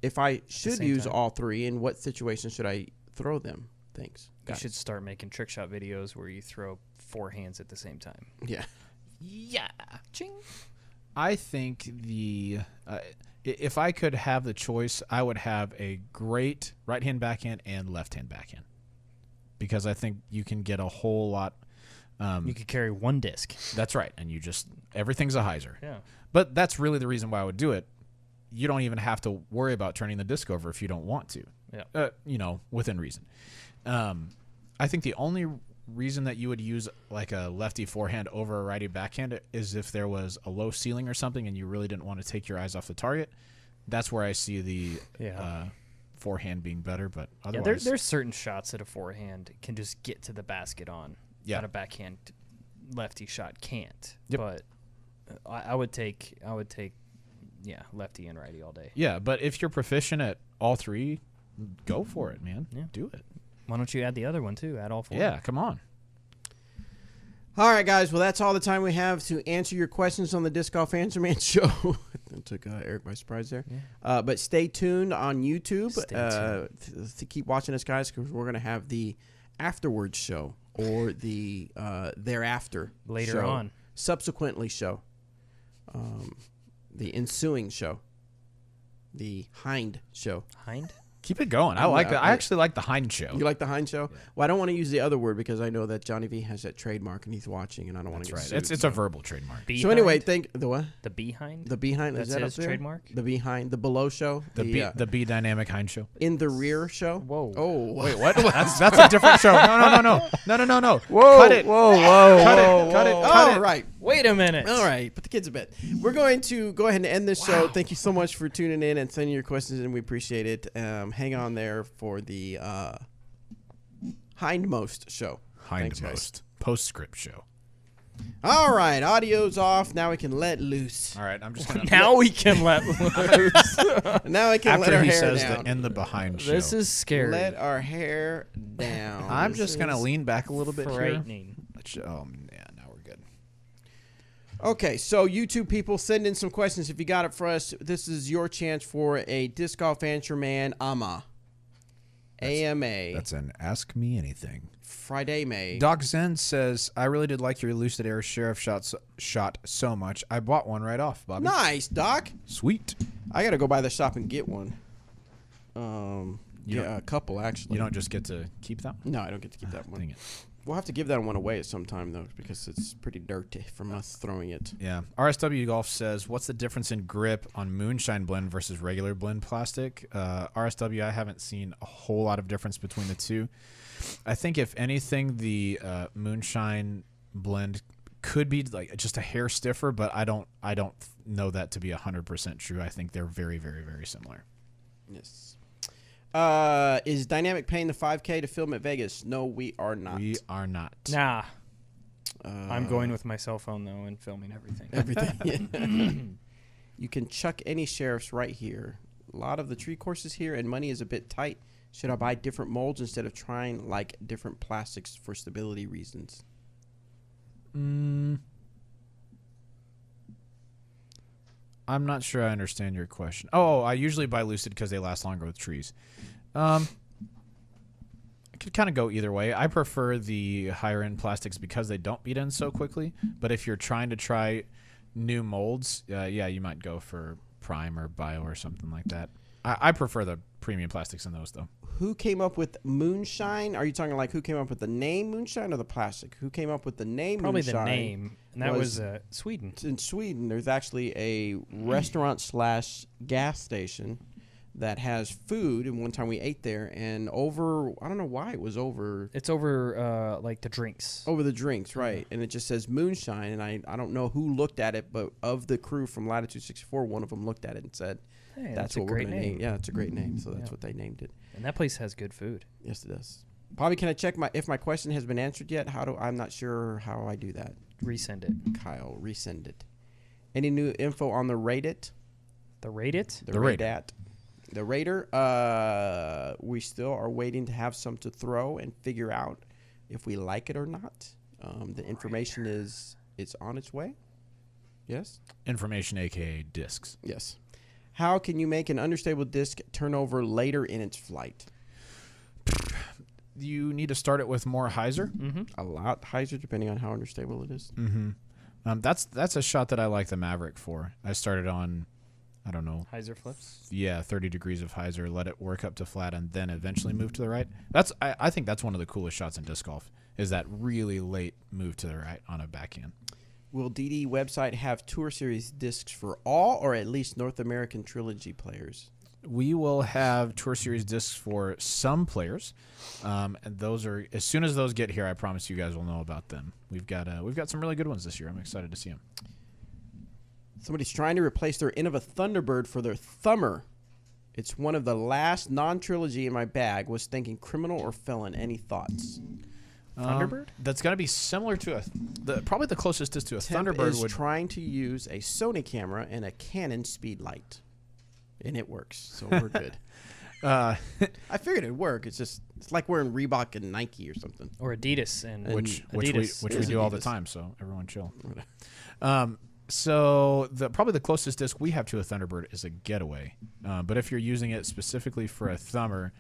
If I should same use time. all three, in what situation should I throw them? Thanks. You guys. should start making trick shot videos where you throw 4 hands at the same time. Yeah. Yeah. Ching. I think if I could have the choice, I would have a great right-hand backhand and left-hand backhand. Because I think you can get a whole lot. You could carry 1 disc. That's right. And everything's a hyzer. Yeah. But that's really the reason why I would do it. You don't even have to worry about turning the disc over if you don't want to. Yeah. Within reason. I think the only reason that you would use like a lefty forehand over a righty backhand is if there was a low ceiling or something and you really didn't want to take your eyes off the target. That's where I see the forehand being better. But otherwise, there's certain shots that a forehand can just get to the basket on. Yeah. That a backhand lefty shot can't. Yep. But I would take lefty and righty all day. Yeah, but if you're proficient at all three, go for it, man. Yeah. Do it. Why don't you add the other one too? Add all 4. Yeah, come on. All right, guys. Well, that's all the time we have to answer your questions on the Disc Golf Answer Man show. That took Eric by surprise there. Yeah. But stay tuned on YouTube Stay tuned. to keep watching us, guys, because we're going to have the afterwards show or the thereafter Later show, on. subsequently show, the ensuing show, the hind show. Hind? Keep it going. I like that. I actually like the Hind show. You like the hind show? Well, I don't want to use the other word because I know that Johnny V has that trademark and he's watching, and I don't want to get sued. It's a verbal trademark. So anyway, the what? The behind? The behind. That's is that his up there? trademark? The behind. The below show. The B dynamic Hind show. In the rear show. Whoa. Oh Wait, what? that's a different show. No. Whoa! Cut it. Whoa! Cut it. All right. Wait a minute. All right. Put the kids to bed. We're going to go ahead and end this show. Thank you so much for tuning in and sending your questions, and we appreciate it. Hang on there for the hindmost show. Thanks, guys. Hindmost postscript show. All right. Audio's off. Now we can let loose. All right, I'm just gonna. Now we can let loose. Now we can let After our he hair says down. the in the behind show. This is scary. Let our hair down. I'm This just gonna is- lean back a little bit here. frightening. Oh yeah, now we're good. Okay, so YouTube people, send in some questions if you got it for us. This is your chance for a Disc Golf Answer Man AMA. AMA. That's an Ask Me Anything. Friday, May. Doc Zen says, I really did like your Lucid Air Sheriff shot so much. I bought one right off, Bobby. Nice, Doc. Sweet. I got to go by the shop and get one. You Yeah, a couple, actually. You don't just get to keep that one? No, I don't get to keep that one. Dang it. We'll have to give that one away at some time, though, because it's pretty dirty from us throwing it. Yeah. RSW Golf says, what's the difference in grip on Moonshine blend versus regular blend plastic? RSW, I haven't seen a whole lot of difference between the two. I think if anything, the Moonshine blend could be like just a hair stiffer, but I don't know that to be 100% true. I think they're very, very, very similar. Yes. Is Dynamic paying the $5K to film at Vegas? No, we are not. We are not. Nah. I'm going with my cell phone, though, and filming everything. Everything. You can chuck any sheriffs right here. A lot of the tree courses here, and money is a bit tight. Should I buy different molds instead of trying like different plastics for stability reasons? I'm not sure I understand your question. Oh, I usually buy Lucid because they last longer with trees. I could kind of go either way. I prefer the higher end plastics because they don't beat in so quickly. But if you're trying to try new molds, yeah, you might go for Prime or Bio or something like that. I prefer the premium plastics in those, though. Who came up with Moonshine? Are you talking like who came up with the name Moonshine or the plastic? Who came up with the name Probably Moonshine? the name. And that was Sweden. In Sweden, there's actually a restaurant / gas station that has food. And one time we ate there, and over, I don't know why it was over. It's over like the drinks. Over the drinks, right. And it just says moonshine, and I don't know who looked at it, but of the crew from Latitude 64, one of them looked at it and said, Hey, that's a what we're great going to name. name. Yeah, it's a great name, so that's what they named it. And that place has good food. Yes, it does. Bobby, can I check if my question has been answered yet? I'm not sure how I do that. Resend it. Kyle, resend it. Any new info on the Rate It? The Rate It? The Rate At. The Raider, we still are waiting to have some to throw and figure out if we like it or not. The information it's on its way. Yes? Information, a.k.a. discs. Yes. How can you make an understable disc turn over later in its flight? You need to start it with more hyzer. Mm-hmm. A lot hyzer, depending on how understable it is. Mm-hmm. That's a shot that I like the Maverick for. I started on, I don't know. Hyzer flips? Yeah, 30 degrees of hyzer, let it work up to flat, and then eventually move to the right. I think that's one of the coolest shots in disc golf, is that really late move to the right on a backhand. Will DD website have Tour Series discs for all or at least North American Trilogy players? We will have Tour Series discs for some players, and those are, as soon as those get here, I promise you guys will know about them. We've got some really good ones this year. I'm excited to see them. Somebody's trying to replace their Innova Thunderbird for their Thumber. It's one of the last non-trilogy in my bag. Was thinking criminal or felon. Any thoughts? Thunderbird? That's going to be similar to probably the closest is to a Temp Thunderbird. is trying to use a Sony camera and a Canon speed light, and it works, so we're good. I figured it'd work. It's like wearing Reebok and Nike or something. Or Adidas. And which Adidas we is do all the Adidas. time, so everyone chill. So probably the closest disc we have to a Thunderbird is a Getaway. But if you're using it specifically for a Thumber,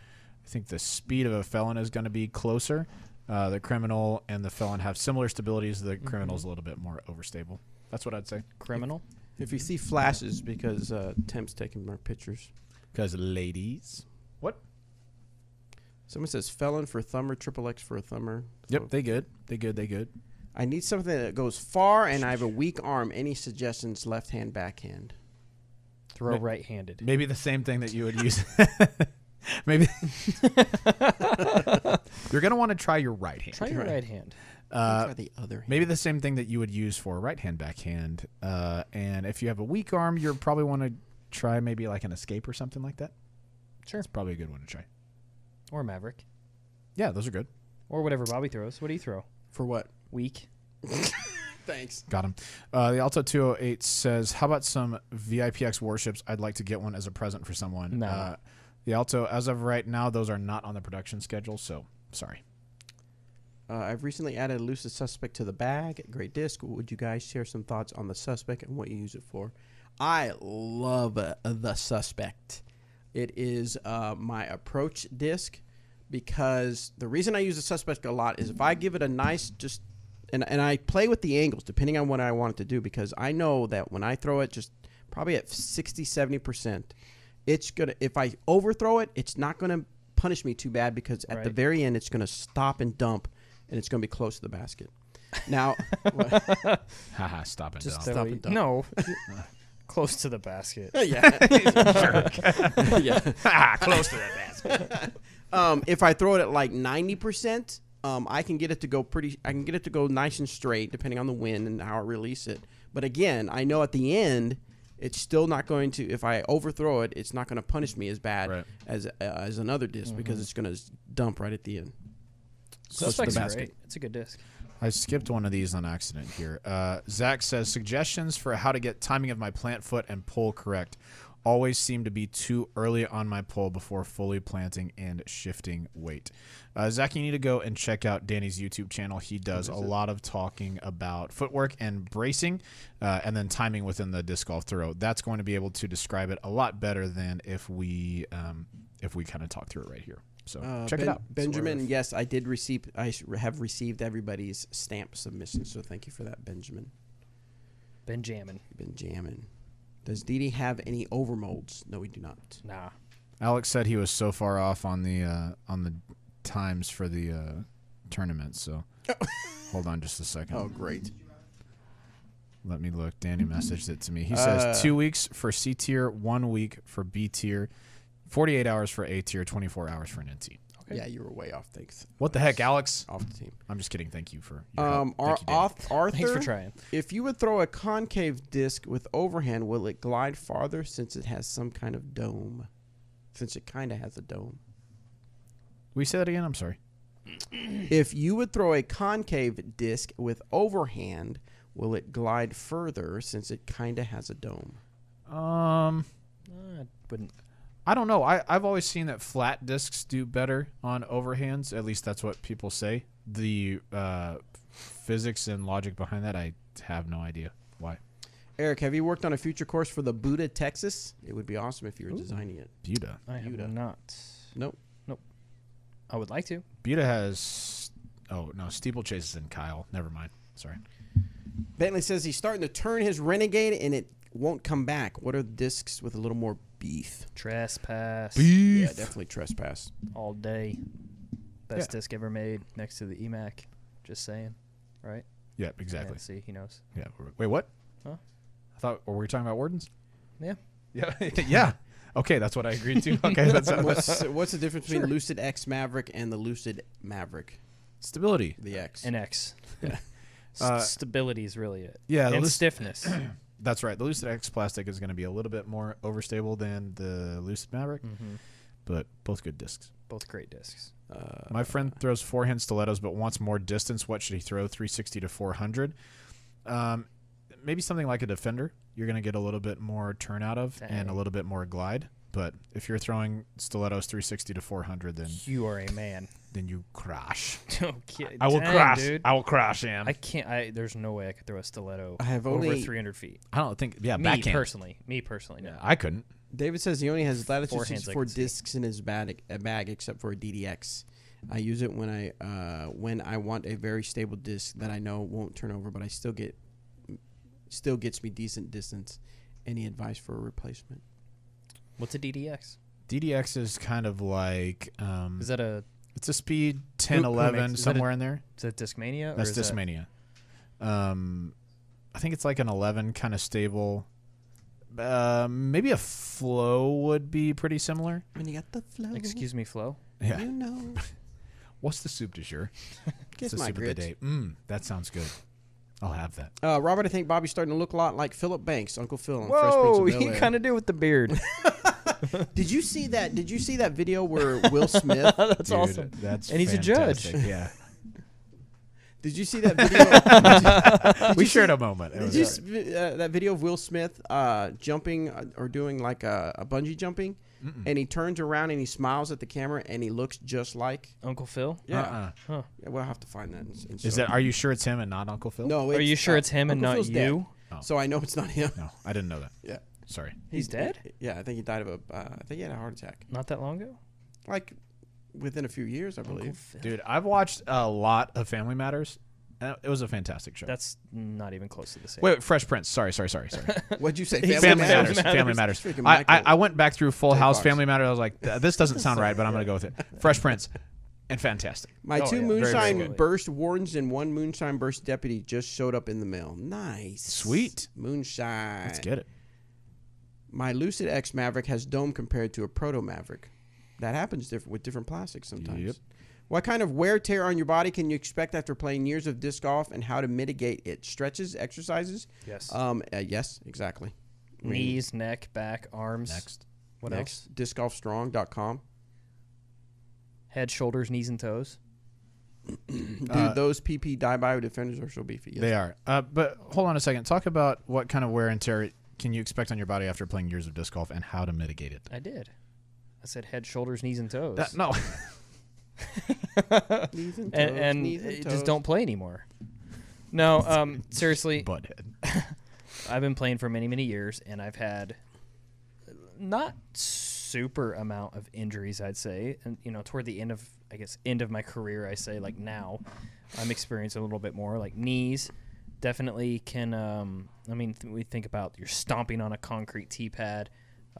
I think the speed of a Felon is going to be closer. The Criminal and the Felon have similar stabilities. The Criminal's a little bit more overstable. That's what I'd say. Criminal? If you see flashes, because Temp's taking more pictures. Because ladies. What? Someone says felon for Thumber, triple X for a Thumber. Yep, So they good. They good. I need something that goes far, and I have a weak arm. Any suggestions? Left hand, backhand. Throw right-handed. Maybe the same thing that you would use. Maybe you're going to want to try your right hand. Try your right hand. Try the other hand. Maybe the same thing that you would use for a right hand backhand. And if you have a weak arm, you probably want to try maybe like an escape or something like that. Sure. It's probably a good one to try. Or Maverick. Yeah, those are good. Or whatever Bobby throws. What do you throw? For what? Weak. Thanks. Got him. The Alto 208 says, how about some VIPX warships? I'd like to get one as a present for someone. No. The Alto, as of right now, those are not on the production schedule, so sorry. I've recently added Elusive Suspect to the bag. Great disc. Would you guys share some thoughts on the Suspect and what you use it for? I love the Suspect. It is my approach disc, because the reason I use the Suspect a lot is if I give it a nice and I play with the angles depending on what I want it to do, because I know that when I throw it just probably at 60-70%, it's gonna, if I overthrow it, it's not gonna punish me too bad, because at the very end it's gonna stop and dump, and it's gonna be close to the basket. Now, Haha, stop and Just dump. Stop and dump. No. Close to the basket. yeah, yeah. Close to the basket. If I throw it at like 90%, I can get it to go I can get it to go nice and straight depending on the wind and how I release it. But again, I know at the end, it's still not going to. If I overthrow it, it's not going to punish me as bad as another disc, because it's going to dump right at the end. Close to the Suspect's basket. great. It's a good disc. I skipped one of these on accident here. Zach says, suggestions for how to get timing of my plant foot and pull correct. Always seem to be too early on my pull before fully planting and shifting weight. Zach, you need to go and check out Danny's YouTube channel. He does a lot of talking about footwork and bracing, and then timing within the disc golf throw. That's going to be able to describe it a lot better than if we kind of talk through it right here. So check it out. Benjamin, yes, I did receive. I have received everybody's stamp submission, so thank you for that, Benjamin. Benjamin. Does DD have any overmolds? No, we do not. Nah. Alex said he was so far off on the times for the tournament. So hold on just a second. Oh, great. Let me look. Danny messaged it to me. He says 2 weeks for C tier, 1 week for B tier, 48 hours for A tier, 24 hours for an NT. Yeah, you were way off. Thanks. What the heck, Alex? Off the team. I'm just kidding. Thank you for your help. Thank you, David. Arthur, Thanks for trying. if you would throw a concave disc with overhand, will it glide farther since it has some kind of dome? Since it kind of has a dome. Will you say that again? I'm sorry. If you would throw a concave disc with overhand, will it glide further since it kind of has a dome? I wouldn't. I don't know. I've always seen that flat discs do better on overhands. At least that's what people say. The physics and logic behind that, I have no idea why. Eric, have you worked on a future course for the Buda, Texas? It would be awesome if you were designing it. Buda. I have Buda. not. Nope. I would like to. Buda has... Oh, no. Steeplechase is in Kyle. Never mind. Sorry. Bentley says he's starting to turn his Renegade and it won't come back. What are discs with a little more beef? Trespass. Yeah, definitely trespass. All day. Best disc ever made next to the EMAC. Just saying. Right? Yeah, exactly. Yeah, see, he knows. Yeah. Wait, what? Huh? I thought... Were we talking about Wardens? Yeah. Yeah. Yeah. Okay, that's what I agreed to. Okay, that's What's the difference between Lucid X Maverick and the Lucid Maverick? stability. The X. An X. Yeah. Stability is really it. Yeah, And stiffness. That's right. The Lucid X plastic is going to be a little bit more overstable than the Lucid Maverick, but both good discs. Both great discs. My friend throws forehand stilettos, but wants more distance. What should he throw? 360 to 400. Maybe something like a Defender. You're going to get a little bit more turn out of and a little bit more glide. But if you're throwing stilettos 360 to 400, then you are a man. Then you crash. Okay, I will dang, crash. Dude. I will crash, Am. I can't. There's no way I could throw a stiletto I have over only 300 feet. I don't think. Yeah, Me backhand. personally, no. I couldn't. David says he only has latitude Forehands I 64 can see. discs in his bag except for a DDX. I use it when I want a very stable disc that I know won't turn over, but I still gets me decent distance. Any advice for a replacement? What's a DDX? DDX is kind of like. Is that a? It's a speed 10, 11, somewhere in there. Is that Discmania? That's Discmania. I think it's like an 11 kind of stable. Maybe a Flow would be pretty similar. When you got the flow. Excuse me, Flo. Yeah. You know. What's the soup du jour? Kiss the my soup of the grits. day. That sounds good. I'll have that. Robert, I think Bobby's starting to look a lot like Philip Banks, Uncle Phil on Whoa, Fresh Prince of you Bel-Air. kind of do with the beard. Did you see that? Did you see that video where Will Smith? That's Dude, awesome. That's And he's a judge. fantastic. Yeah. Did you see that video? We shared a moment. It Did was you great. that video of Will Smith jumping or doing like a bungee jumping, and he turns around and he smiles at the camera and he looks just like Uncle Phil? yeah. Huh. Yeah, we'll have to find that. And Is that? Are you sure it's him and not Uncle Phil? No, Are you sure it's him and Uncle not Phil's you? dead. So I know it's not him. No, I didn't know that. Yeah, Sorry. He's dead? Yeah, I think he died of a. I think he had a heart attack. Not that long ago? Like within a few years, I Uncle believe. Phil. Dude, I've watched a lot of Family Matters. It was a fantastic show. That's not even close to the same. Wait, Fresh Prince. Sorry. What'd you say? Family Matters. Family Matters. Freaking I Michael. went back through Full J. House, Fox. Family Matters. I was like, this doesn't sound right, but I'm going to go with it. Fresh Prince. And fantastic. My Oh, two yeah. Very, very moonshine good. burst wardens and one moonshine burst deputy just showed up in the mail. Nice. Sweet. Moonshine. Let's get it. My Lucid X Maverick has dome compared to a Proto Maverick. That happens with different plastics sometimes. Yep. What kind of wear tear on your body can you expect after playing years of disc golf, and how to mitigate it? Stretches, exercises? Yes. Yes, exactly. Knees, neck, back, arms. Next. What else? Discgolfstrong.com. Head, shoulders, knees, and toes. Dude, those PP die bio defenders are so beefy. Yes. They are. But hold on a second. Talk about what kind of wear and tear can you expect on your body after playing years of disc golf and how to mitigate it. I did. I said head, shoulders, knees, and toes. No. Knees and toes, and knees and just toes. don't play anymore. No, seriously, Butthead. I've been playing for many, many years, and I've had not super amount of injuries, I'd say. And, toward the end of my career, I say, like now, I'm experiencing a little bit more. Like knees definitely can, we think about you're stomping on a concrete tee pad,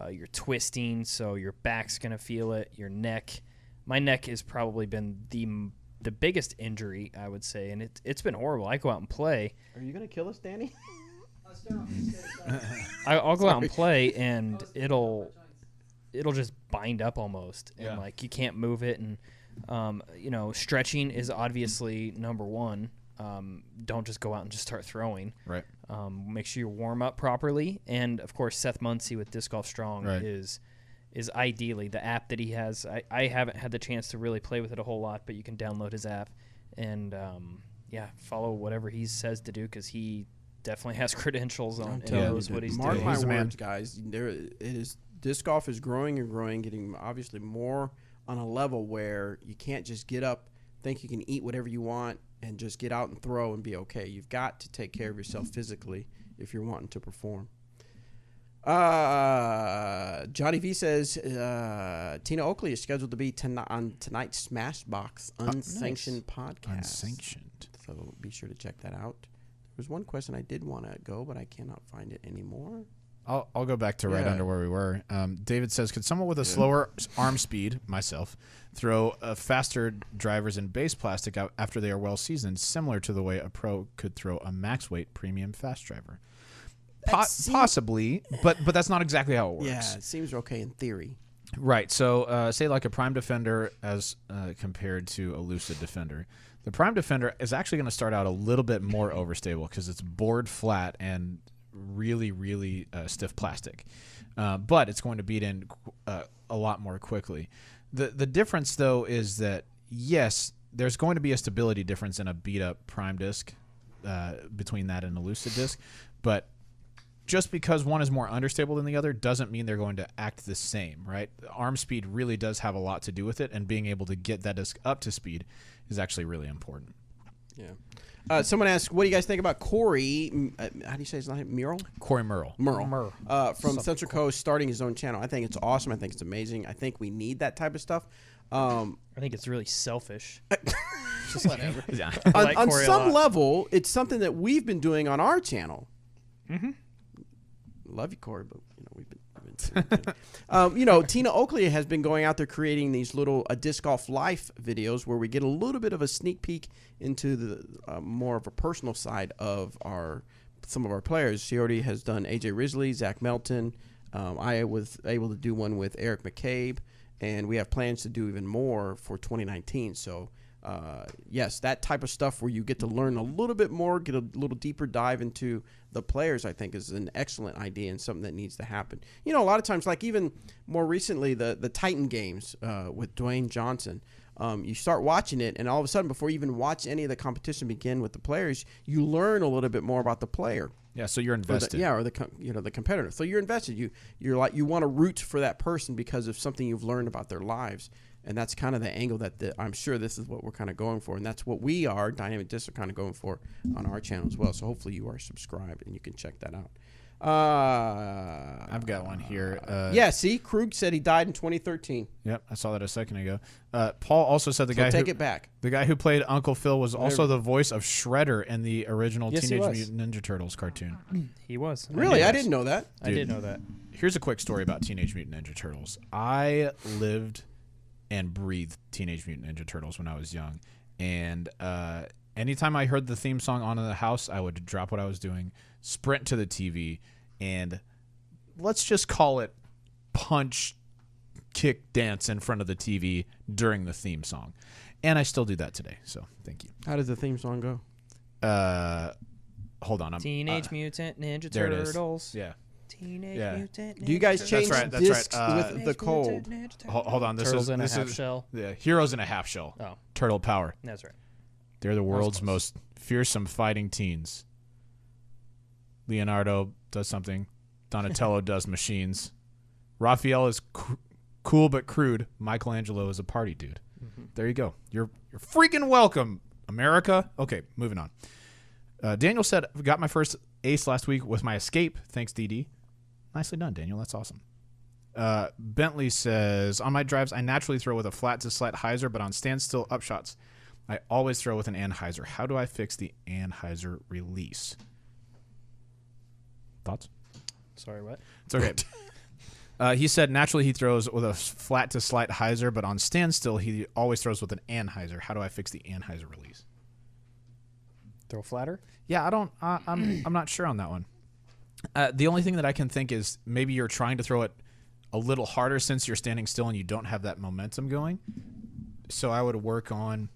you're twisting, so your back's going to feel it, your neck. My neck has probably been the biggest injury, I would say, and it's been horrible. I go out and play. Are you going to kill us, Danny? I'll go out and play, and it'll it'll just bind up almost, and Yeah. like you can't move it. And stretching is obviously number one. Don't just go out and just start throwing. Right. Make sure you warm up properly, and of course Seth Muncy with Disc Golf Strong Right. is ideally the app that he has. I haven't had the chance to really play with it a whole lot, but you can download his app and follow whatever he says to do, because he definitely has credentials on and knows what he's Mark doing. my He's the man. words, guys. Disc golf is growing and growing, getting obviously more on a level where you can't just get up, think you can eat whatever you want, and just get out and throw and be okay. You've got to take care of yourself physically if you're wanting to perform. Johnny V says Tina Oakley is scheduled to be on tonight's Smashbox Unsanctioned podcast. Unsanctioned. So be sure to check that out. There's one question I did want to go, but I cannot find it anymore. I'll go back to right Yeah. under where we were. David says, could someone with a slower arm speed, myself, throw faster drivers in base plastic out after they are well seasoned, similar to the way a pro could throw a max weight premium fast driver? Possibly, but that's not exactly how it works. Yeah, it seems okay in theory. Right. So, say like a Prime Defender as compared to a Lucid Defender. The Prime Defender is actually going to start out a little bit more overstable because it's bored flat and really, really stiff plastic. But it's going to beat in a lot more quickly. The difference, though, is that, yes, there's going to be a stability difference in a beat-up Prime disc between that and a Lucid disc. But just because one is more understable than the other doesn't mean they're going to act the same, right? Arm speed really does have a lot to do with it, and being able to get that disc up to speed is actually really important. Yeah. Someone asked, what do you guys think about Corey? How do you say his name? Merle? Corey Merle. From Central Coast, starting his own channel. I think it's awesome. I think it's amazing. I think we need that type of stuff. I think it's really selfish. Just whatever. Yeah. I like on Corey a some lot. level, it's something that we've been doing on our channel. Mm-hmm. Love you, Corey, but we've been Tina Oakley has been going out there creating these little disc golf life videos where we get a little bit of a sneak peek into the more of a personal side of some of our players. She already has done AJ Risley, Zach Melton. I was able to do one with Eric McCabe, and we have plans to do even more for 2019. So yes, that type of stuff where you get to learn a little bit more, get a little deeper dive into the players, I think is an excellent idea and something that needs to happen. A lot of times, like even more recently, the Titan games with Dwayne Johnson, you start watching it, and all of a sudden, before you even watch any of the competition begin with the players, you learn a little bit more about the player. Yeah, so you're invested. Or the competitor. So you're invested. You're like, you want to root for that person because of something you've learned about their lives. And that's kind of the angle that I'm sure this is what we're kind of going for. And that's what we are, Dynamic Disc, are kind of going for on our channel as well. So hopefully you are subscribed and you can check that out. I've got one here. Yeah, see, Krug said he died in 2013. Yep, I saw that a second ago. Paul also said the guy who played Uncle Phil was also the voice of Shredder in the original Yes, he Teenage was. Mutant Ninja Turtles cartoon. He was. Really? I didn't know that. I did know that. Here's a quick story about Teenage Mutant Ninja Turtles. I lived and breathed Teenage Mutant Ninja Turtles when I was young. And anytime I heard the theme song on in the house, I would drop what I was doing, sprint to the TV, and let's just call it punch, kick, dance in front of the TV during the theme song. And I still do that today, so thank you. How does the theme song go? Hold on. Teenage Mutant Ninja there it is. Turtles. Yeah. Teenage Yeah. Mutant Ninja Do you guys change That's right. discs with Teenage the cold? Mutant Ninja Turtles. Hold on. This Turtles is in this a half is shell. Yeah, Heroes in a Half Shell. Oh, Turtle Power. that's right. They're the world's close. most fearsome fighting teens. Leonardo does something. Donatello does machines. Raphael is cool but crude. Michelangelo is a party dude. Mm-hmm. There you go. You're freaking welcome, America. Okay, moving on. Daniel said, got my first ace last week with my escape. Thanks, DD. Nicely done, Daniel. That's awesome. Bentley says, on my drives, I naturally throw with a flat to slight hyzer, but on standstill upshots, I always throw with an anhyzer. How do I fix the anhyzer release? Thoughts? Sorry, what? It's okay. He said naturally he throws with a flat to slight hyzer, but on standstill he always throws with an anhyzer. How do I fix the anhyzer release? Throw flatter? Yeah, I don't. I'm not sure on that one. The only thing that I can think is maybe you're trying to throw it a little harder since you're standing still and you don't have that momentum going. So I would work on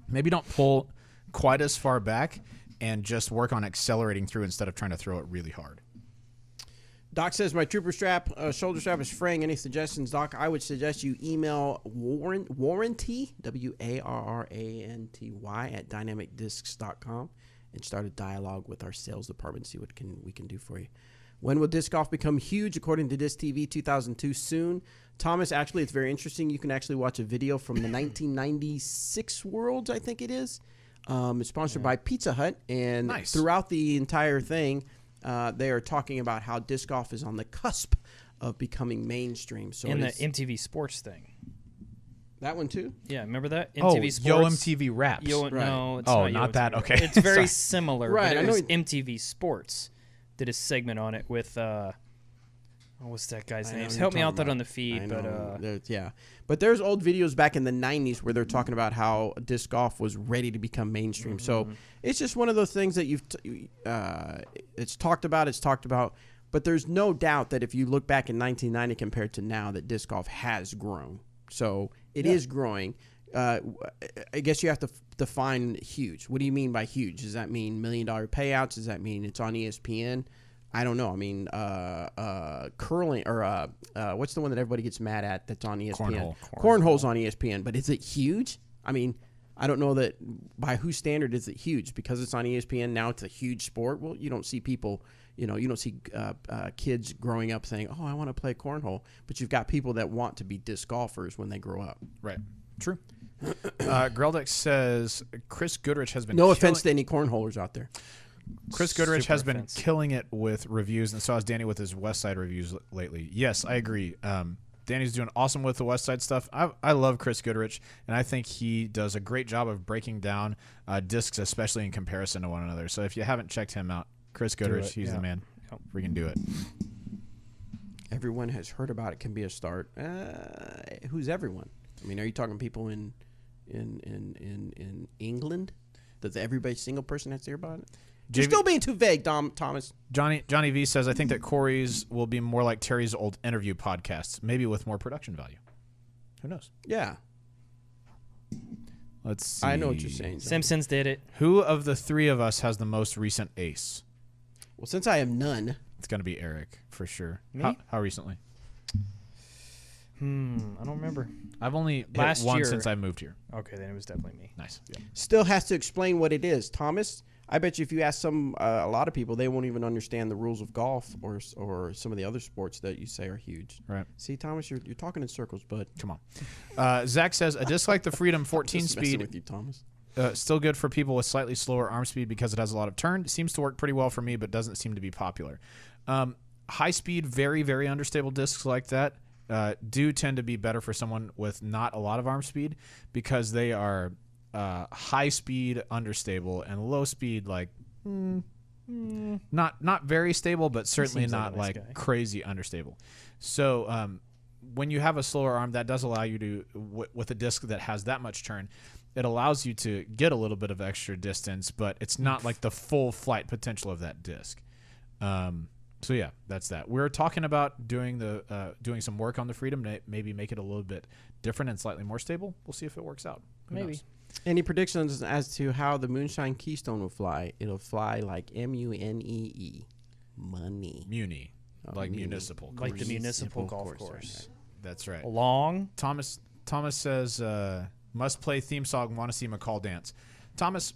maybe don't pull quite as far back and just work on accelerating through instead of trying to throw it really hard. Doc says my trooper strap, shoulder strap is fraying. Any suggestions, Doc? I would suggest you email warranty, WARRANTY at dynamicdiscs.com and start a dialogue with our sales department. See what we can do for you. When will disc golf become huge? According to Disc TV, 2002, soon. Thomas, actually, it's very interesting. You can actually watch a video from the 1996 Worlds, I think it is. It's sponsored by Pizza Hut, and throughout the entire thing, they are talking about how disc golf is on the cusp of becoming mainstream. So in the MTV Sports thing. That one too? Yeah, remember that? MTV Sports? Yo MTV Raps. No, it's not Yo that. MTV. Okay. It's very similar. Right, But it was MTV Sports did a segment on it with what's that guy's name? Help me out there on the feed. But yeah, but there's old videos back in the 90s where they're talking about how disc golf was ready to become mainstream. So it's just one of those things that it's talked about, but there's no doubt that if you look back in 1990 compared to now, that disc golf has grown. So it is growing. I guess you have to define huge. What do you mean by huge? Does that mean $1 million payouts? Does that mean it's on ESPN? I don't know. I mean, curling or what's the one that everybody gets mad at that's on ESPN? Cornhole's on ESPN, but is it huge? I mean, I don't know that by whose standard is it huge? Because it's on ESPN now, it's a huge sport. Well, you don't see people, you don't see kids growing up saying, "Oh, I want to play cornhole," but you've got people that want to be disc golfers when they grow up. Right. True. Greldeck says Chris Goodrich has been. No offense to any cornholers out there. Chris Goodrich has been killing it with reviews, and so has Danny with his West Side reviews lately. Yes, I agree. Danny's doing awesome with the West Side stuff. I love Chris Goodrich, and I think he does a great job of breaking down discs, especially in comparison to one another. So if you haven't checked him out, Chris Goodrich, he's the man. We can do it. Everyone has heard about it. Can be a start. Who's everyone? I mean, are you talking people in England? Does every single person has to hear about it? You're still being too vague, Thomas. Johnny V says, I think that Corey's will be more like Terry's old interview podcasts, maybe with more production value. Who knows? Yeah. Let's see. I know what you're saying. Simpsons did it. Who of the three of us has the most recent ace? Well, since I have none. It's going to be Eric, for sure. Me? How recently? I don't remember. I've only hit one since I moved here. Okay, then it was definitely me. Nice. Yeah. Still has to explain what it is. Thomas, I bet you if you ask a lot of people, they won't even understand the rules of golf or some of the other sports that you say are huge. Right. See, Thomas, you're talking in circles, bud. Come on. Zach says, a disc like the Freedom 14 speed with you, Thomas. Still good for people with slightly slower arm speed because it has a lot of turn. It seems to work pretty well for me, but doesn't seem to be popular. High speed, very, very understable discs like that do tend to be better for someone with not a lot of arm speed because they are high speed understable and low speed not very stable, but certainly not like crazy understable. So when you have a slower arm, that does allow you to with a disc that has that much turn, it allows you to get a little bit of extra distance, but it's not like the full flight potential of that disc. So yeah, that's that. We're talking about doing doing some work on the Freedom, maybe make it a little bit different and slightly more stable. We'll see if it works out. Who knows? Any predictions as to how the Moonshine Keystone will fly? It'll fly like MUNEE, money. Muni, like Muni. Municipal, like the municipal golf course. That's right. Long. Thomas says must play theme song. Want to see McCall dance. Thomas,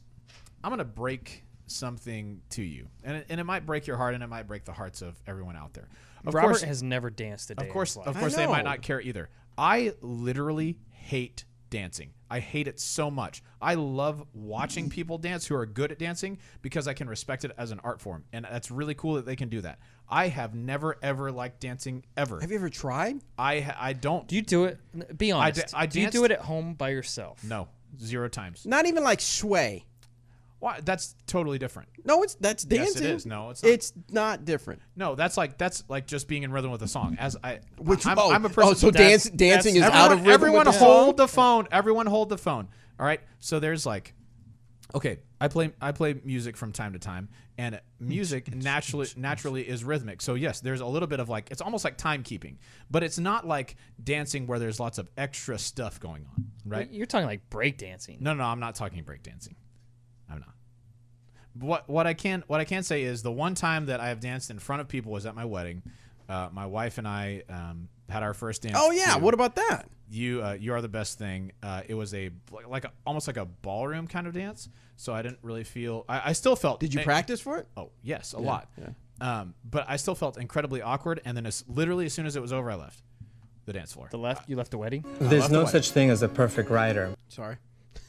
I'm gonna break something to you, and it might break your heart, and it might break the hearts of everyone out there. Robert has never danced a day. Of course, they might not care either. I literally hate dancing. I hate it so much. I love watching people dance who are good at dancing because I can respect it as an art form, and that's really cool that they can do that. I have never ever liked dancing ever. Have you ever tried? I don't. Do you do it? Be honest. Do you do it at home by yourself? No, 0 times. Not even like sway. Why? That's totally different. No, that's dancing. Yes, it is. No, it's not. It's not different. No, that's like just being in rhythm with a song. I'm a person. Oh, so dancing is out of rhythm. Everyone hold the phone. Everyone hold the phone. All right. So there's like Okay, I play music from time to time, and music naturally is rhythmic. So yes, there's a little bit of like, it's almost like timekeeping, but it's not like dancing where there's lots of extra stuff going on, right? You're talking like break dancing. No, I'm not talking break dancing. I'm not. What I can say is the one time that I have danced in front of people was at my wedding. My wife and I had our first dance. Oh yeah, what about that? You are the best thing. It was almost like a ballroom kind of dance. So I didn't really feel. I still felt. Did you practice for it? Oh yes, a lot. Yeah. But I still felt incredibly awkward. And then literally as soon as it was over, I left the dance floor. You left the wedding. There's no such thing as a perfect rider. Sorry.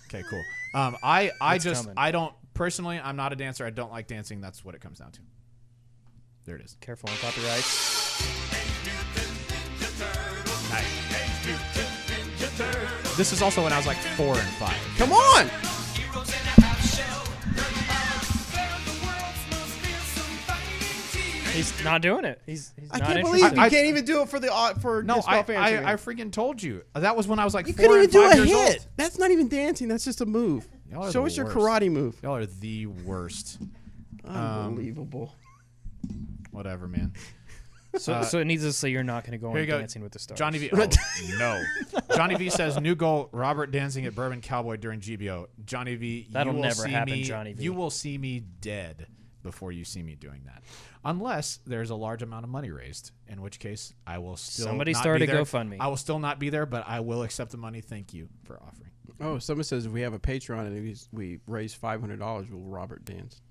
Okay, cool. I don't personally. I'm not a dancer. I don't like dancing. That's what it comes down to. There it is. Careful on copyrights. Nice. This is also when I was like 4 and 5. Come on. He's not doing it. He's I not can't interested. believe you can't even do it for No, disc I golf answer. freaking told you. That was when I was like You 4 couldn't and even do 5 a years hit. old. That's not even dancing. That's just a move. Y'all are Show the us your worst. karate move. Y'all are the worst. Unbelievable. Whatever, man. So it needs to say you're not going to go Here on you go. Dancing with the Stars. Johnny V. Oh, no. Johnny V says, new goal, Robert dancing at Bourbon Cowboy during GBO. Johnny V, That'll you will never see happen, me, Johnny V. You will see me dead before you see me doing that. Unless there's a large amount of money raised, in which case I will still Somebody not start be a there. GoFundMe. I will still not be there, but I will accept the money. Thank you for offering. Oh, someone says if we have a Patreon and we raise $500, will Robert dance?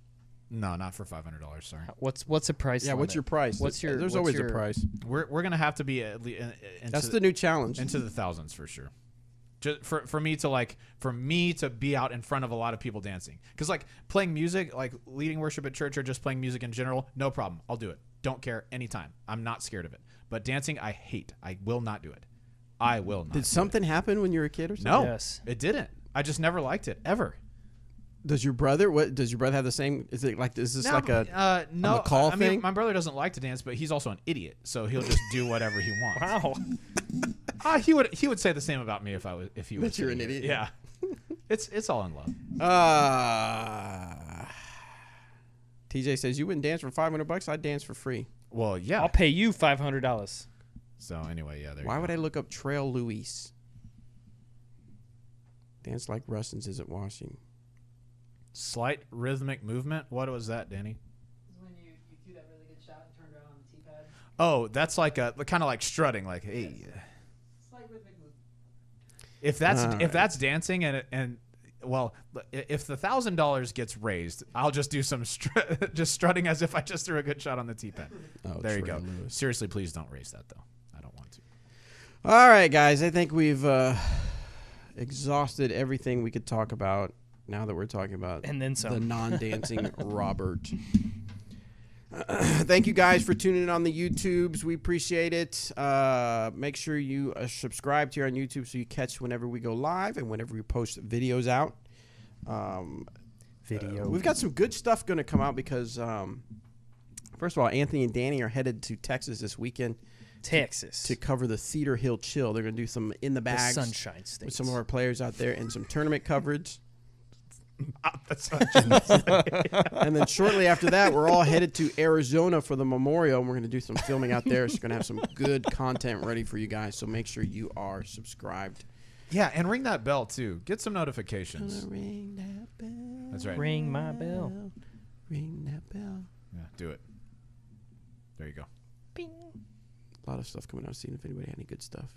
No, not for $500. Sorry. What's the price? Yeah, what's limit? your price? There's always a price. We're gonna have to be at least. That's the new challenge. Into the thousands for sure. Just for me to be out in front of a lot of people dancing, because like playing music, like leading worship at church or just playing music in general, no problem. I'll do it. Don't care anytime. I'm not scared of it. But dancing, I hate. I will not do it. I will not. Did something happen when you were a kid or something? No, Yes. it didn't. I just never liked it ever. Does your brother? Does your brother have the same? Is this like a no? McCall I thing? mean, my brother doesn't like to dance, but he's also an idiot, so he'll just do whatever he wants. Wow. He would say the same about me if he was. That you're an idiot. Yeah, it's all in love. TJ says you wouldn't dance for $500. I'd dance for free. Well, yeah. I'll pay you $500. So anyway, yeah. Why would I look up Trail Luis? Dance like Rustins isn't washing. Slight rhythmic movement. What was that, Danny? Is when you threw that really good shot and turned around on the tee pad. Oh, that's like a kind of like strutting, like hey. Slight rhythmic move. If that's dancing and well, if the $1,000 gets raised, I'll just do some just strutting as if I just threw a good shot on the tee pad. Oh, there you Trail go. Lewis. Seriously, please don't raise that though. I don't want to. All right, guys. I think we've exhausted everything we could talk about. Now that we're talking about And then some. the non-dancing Robert. Thank you guys for tuning in on the YouTubes. We appreciate it. Make sure you subscribe to here on YouTube so you catch whenever we go live and whenever we post videos out. We've got some good stuff going to come out because, first of all, Anthony and Danny are headed to Texas this weekend. Texas. To cover the Cedar Hill Chill. They're going to do some in the bags. The Sunshine State. With some of our players out there and some tournament coverage. And then shortly after that, we're all headed to Arizona for the memorial, and we're going to do some filming out there. So we're going to have some good content ready for you guys. So make sure you are subscribed. Yeah, and ring that bell too. Get some notifications. Ring that bell. That's right. Ring my bell. Ring that bell. Yeah, do it. There you go. Bing. A lot of stuff coming out. Seeing if anybody had any good stuff.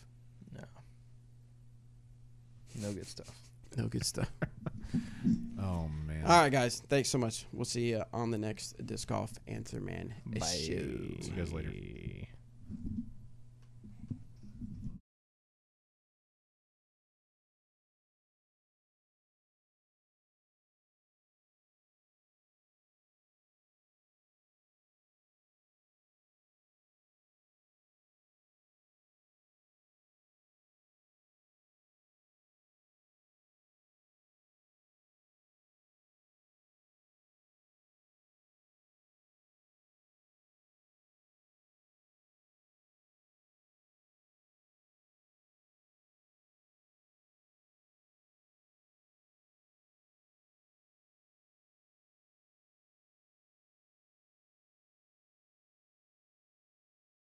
No good stuff. No good stuff. Oh man. All right, guys. Thanks so much. We'll see you on the next Disc Golf Answer Man Bye. show. See you guys later.